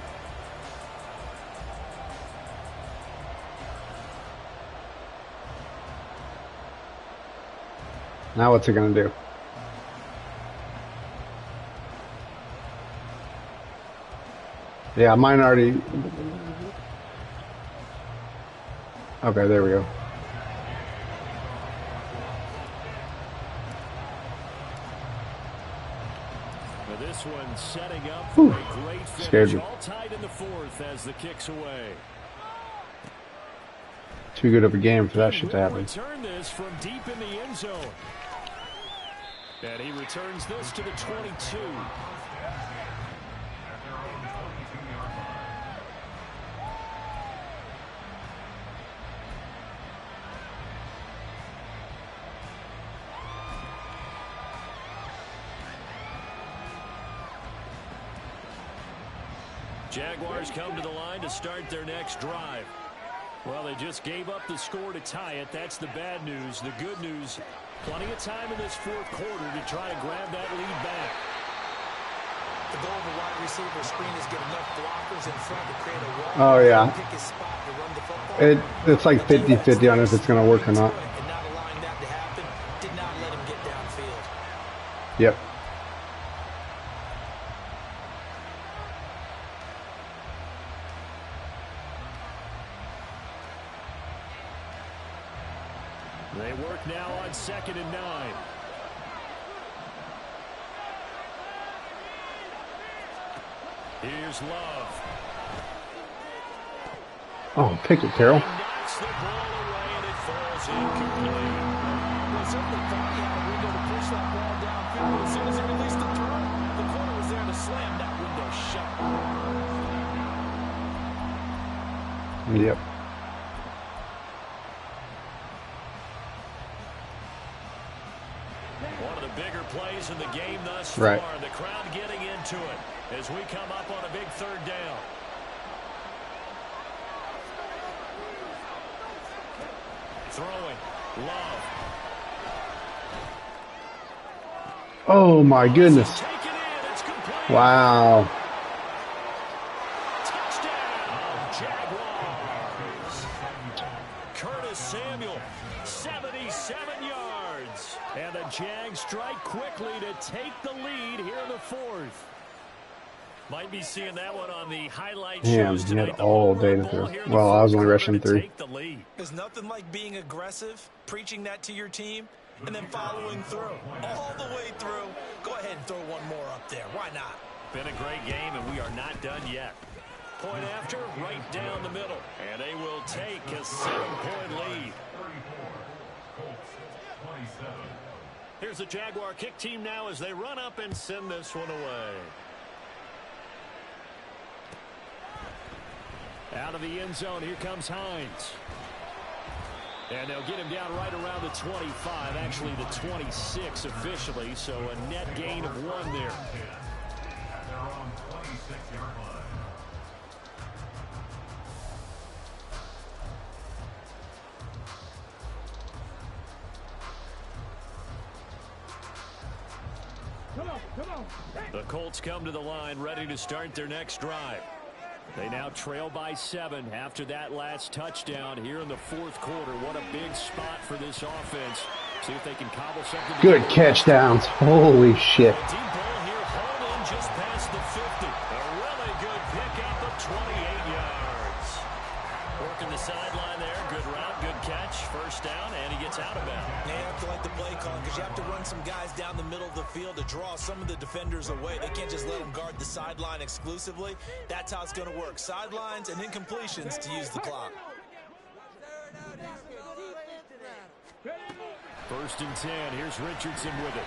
Now what's it gonna do? Yeah, mine already. Okay, there we go. Well, this one setting up for a great finish. Scared me. All tied in the fourth as the kick's away. Too good of a game for that shit to happen. Return this from deep in the end zone. And he returns this to the 22. Jaguars come to the line to start their next drive. Well, they just gave up the score to tie it. That's the bad news. The good news, plenty of time in this fourth quarter to try to grab that lead back. The goal of a wide receiver screen is get enough blockers in front to create a wall. Oh, yeah. Pick his spot to run the football. It's like 50-50 on if it's going to work or not. And not allowing that to happen did not let him get downfield. Yep. They work now on 2nd and 9. Here's Love. Oh, pick it, Carroll. He knocks the ball away and it falls incomplete. Well, certainly thought he had a window to push that ball downfield, but as soon as he released the throw, the corner was there to slam that window shut. Yep. One of the bigger plays in the game thus far. Right. The crowd getting into it as we come up on a big third down. Throwing. Love. Oh my goodness. Taken in. It's complete. Wow. Touchdown, Jaguars. Curtis Samuel, 77 yards. And the Jags strike quickly to take the lead here in the fourth. Might be seeing that one on the highlight Damn, shows he had tonight. The all home day run to ball throw. here in the Well, I was fourth only rushing quarter to 3. take the lead. There's nothing like being aggressive, preaching that to your team, and then following through. All the way through. Go ahead and throw one more up there. Why not? Been a great game, and we are not done yet. Point after, right down the middle. And they will take a 7-point lead. 34, Colts, 27. Here's the Jaguar kick team now as they run up and send this one away. Out of the end zone, here comes Hines. And they'll get him down right around the 25, actually the 26 officially, so a net gain of 1 there. At their own 26-yard line. The Colts come to the line ready to start their next drive. They now trail by 7 after that last touchdown here in the fourth quarter. What a big spot for this offense. See if they can cobble something. Good catch downs. Holy shit. Deep ball here, hauled in just past the 50. A really good pickup of 28 yards. Working the sideline there. Good route, good the defenders away. They can't just let them guard the sideline exclusively. That's how it's going to work. Sidelines and incompletions to use the clock. 1st and 10. Here's Richardson with it.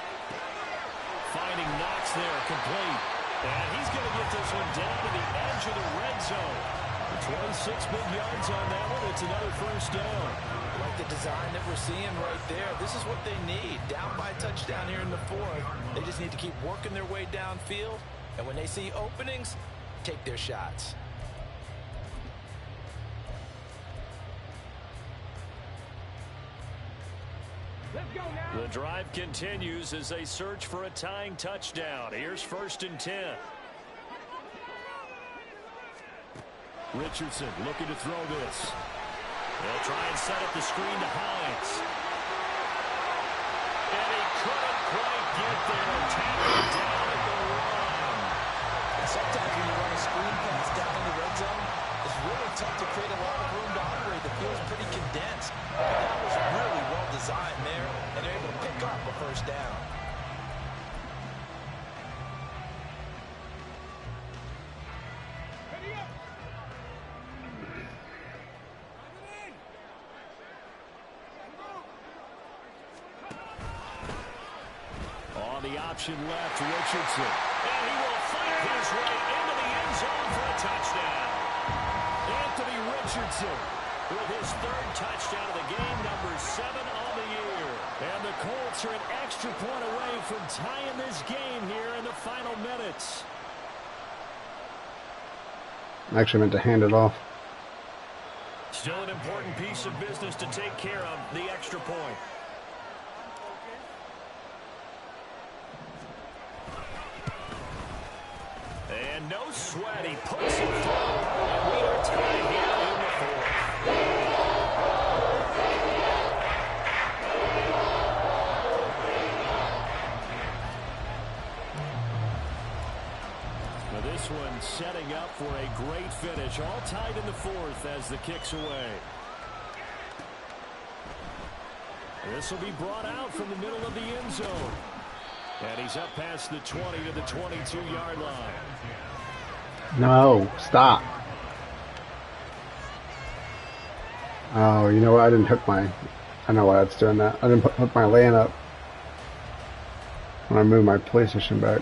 Finding Knox there, complete. And he's going to get this one down to the edge of the red zone. 26 big yards on that one. It's another 1st down. Like the design that we're seeing right there. This is what they need. Down by a touchdown here in the 4th. They just need to keep working their way downfield. And when they see openings, take their shots. The drive continues as they search for a tying touchdown. Here's 1st and 10. Richardson looking to throw this. They'll try and set up the screen to Hines. And he couldn't quite get there. Tackled down at the line. Sometimes when you run a screen pass down in the red zone, it's really tough to create a lot of room to operate. The field's pretty condensed. But that was really well designed there, and they're able to pick up a 1st down. On the option left, Richardson. And he will fight his way into the end zone for a touchdown. Anthony Richardson with his 3rd touchdown of the game, number 7 on the year. And the Colts are an extra point away from tying this game here in the final minutes. I actually meant to hand it off. Still an important piece of business to take care of, the extra point. And no sweat, he puts it through. And we are tied here in the 4th. Now this one setting up for a great finish. All tied in the 4th as the kick's away. This will be brought out from the middle of the end zone. And he's up past the 20 to the 22-yard line. No, stop. Oh, you know what? I didn't hook my... I know why it's doing that. I didn't hook my LAN up when I moved my PlayStation back.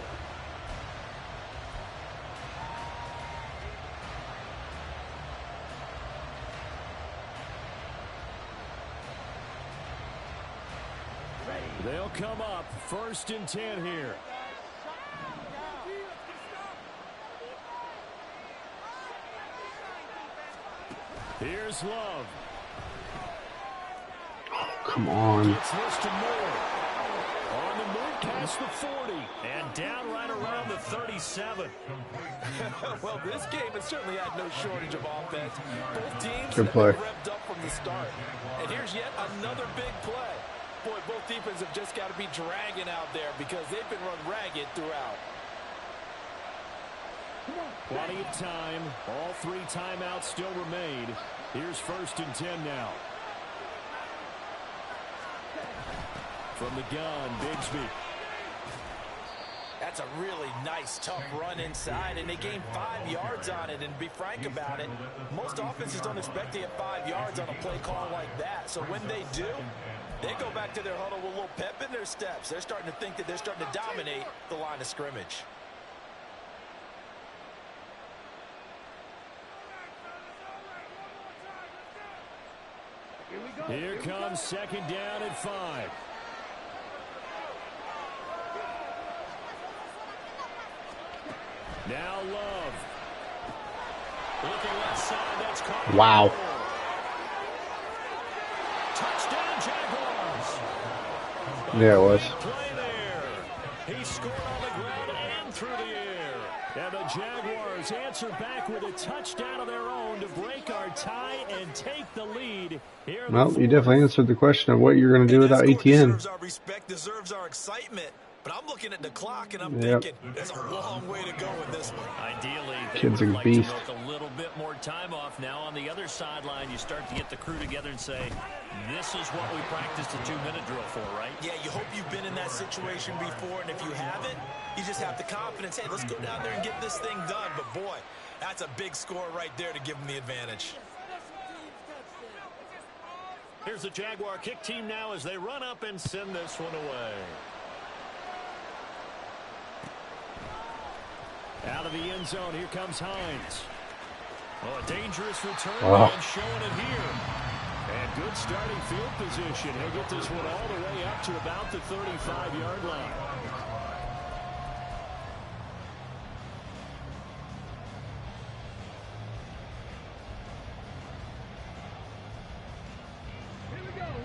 They'll come up 1st and 10 here. Here's Love. Oh, come on. Gets this to Moore. On the move past the 40 and down right around the 37. Well, this game has certainly had no shortage of offense. Both teams Good have play. been revved up from the start. And here's yet another big play. Boy, both defenses have just got to be dragging out there because they've been run ragged throughout. Plenty of time. All 3 timeouts still remain. Here's 1st and 10 now. From the gun, Bigsby. That's a really nice, tough run inside, and they gained 5 yards on it. And to be frank about it, most offenses don't expect to get 5 yards on a play call like that. So when they do, they go back to their huddle with a little pep in their steps. They're starting to think that they're starting to dominate the line of scrimmage. Here comes 2nd down and 5. Now Love. Looking left side, that's caught. Wow. Touchdown Jaguars. Yeah, it was. Play there. He scored on the ground and through the air. And the Jaguars answer back with a touchdown of their own to break our tie and take the lead here. Well, you definitely answered the question of what you're going to do without ETN. Deserves our respect, deserves our excitement. But I'm looking at the clock, and I'm thinking there's a long way to go in this one. Ideally, they Kid's would a like beast. to milk a little bit more time off. Now on the other sideline, you start to get the crew together and say, this is what we practiced a 2-minute drill for, right? Yeah, you hope you've been in that situation before, and if you haven't, you just have the confidence, hey, let's go down there and get this thing done. But, boy, that's a big score right there to give them the advantage. Here's the Jaguar kick team now as they run up and send this one away. Out of the end zone, here comes Hines. Oh, a dangerous return and showing it here. And good starting field position. He'll get this one all the way up to about the 35-yard line.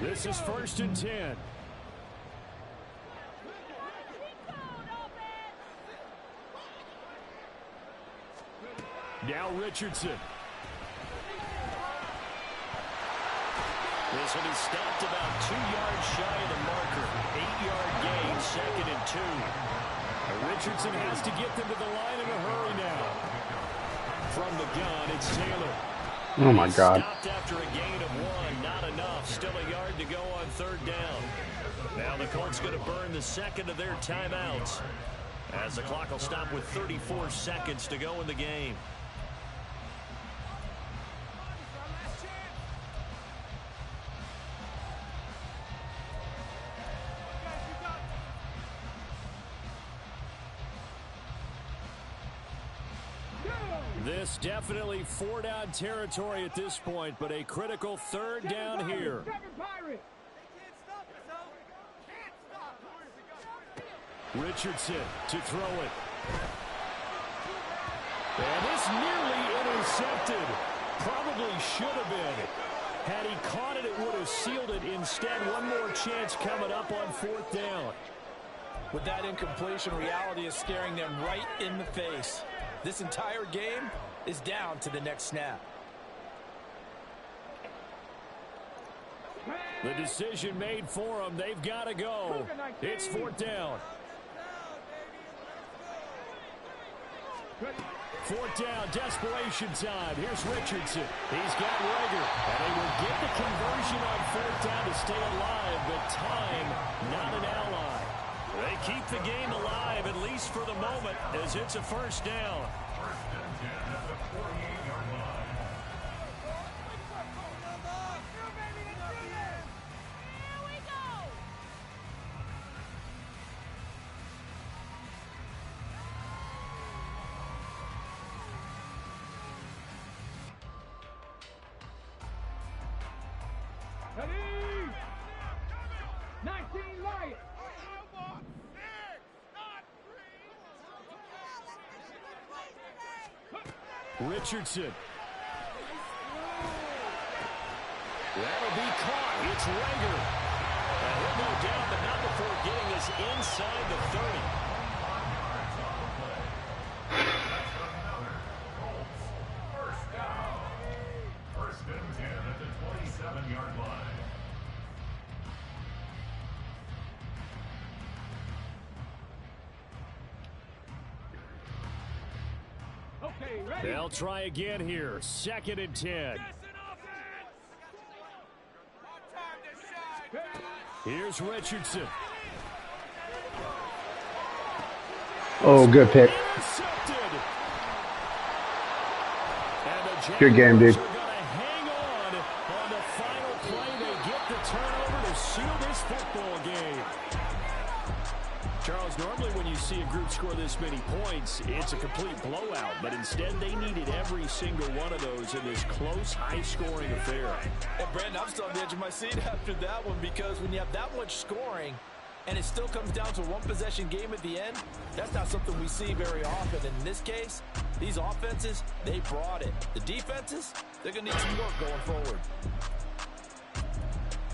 This is 1st and 10. Now Richardson. This one is stopped about 2 yards shy of the marker. 8-yard gain, 2nd and 2. Richardson has to get them to the line in a hurry now. From the gun, it's Taylor. Oh my God. Stopped after a gain of 1, not enough. Still a yard to go on 3rd down. Now the Colts going to burn the second of their timeouts, as the clock will stop with 34 seconds to go in the game. This definitely 4-down territory at this point, but a critical 3rd down here. Richardson to throw it. And this nearly intercepted. Probably should have been. Had he caught it, it would have sealed it. Instead, one more chance coming up on 4th down. With that incompletion, reality is staring them right in the face. This entire game is down to the next snap. The decision made for them. They've got to go. It's 4th down. 4th down, desperation time. Here's Richardson. He's got Rager. And they will get the conversion on 4th down to stay alive, but time, not an ally. They keep the game alive, at least for the moment, as it's a 1st down. Richardson. That'll be caught. It's Rager. And he'll go down, but not before getting us inside the 30. First down. 1st and 10 at the 27-yard line. They'll try again here. 2nd and 10. Here's Richardson. Oh, good pick. Good game, dude. Are gonna hang on the final play. They get the turnover to seal this football game. Charles, normally when you see a group score this many points, it's a complete blowout. But instead, they needed every single one of those in this close, high-scoring affair. And, Brandon, I'm still on the edge of my seat after that one, because when you have that much scoring and it still comes down to a one-possession game at the end, that's not something we see very often. In this case, these offenses, they brought it. The defenses, they're going to need some work going forward.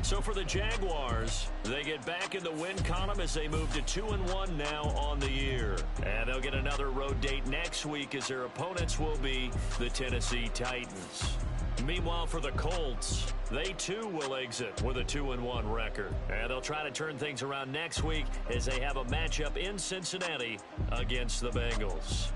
So for the Jaguars, they get back in the win column as they move to 2-1 now on the year. And they'll get another road date next week as their opponents will be the Tennessee Titans. Meanwhile, for the Colts, they too will exit with a 2-1 record. And they'll try to turn things around next week as they have a matchup in Cincinnati against the Bengals.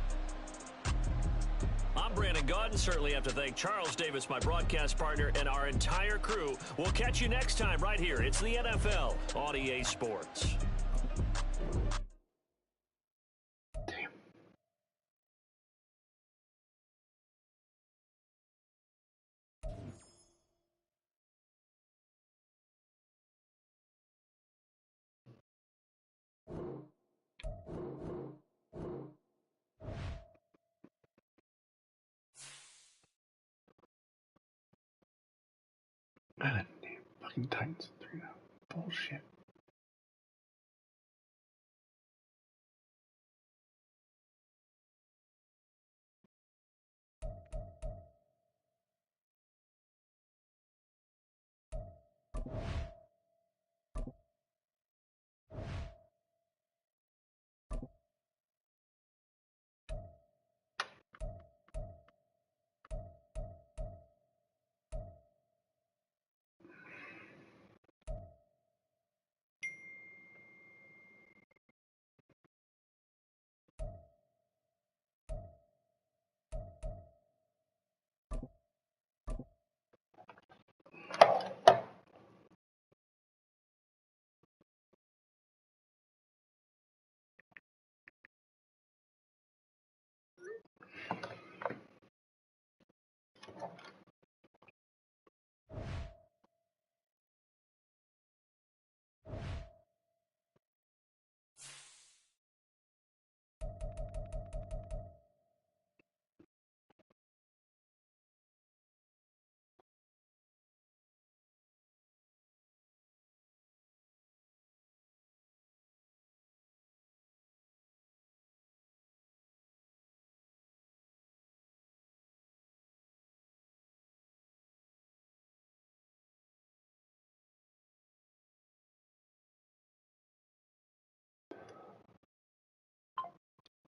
I'm Brandon Gaudin. Certainly have to thank Charles Davis, my broadcast partner, and our entire crew. We'll catch you next time right here. It's the NFL on EA Sports. Damn. God damn, fucking Titans 3-0. Bullshit.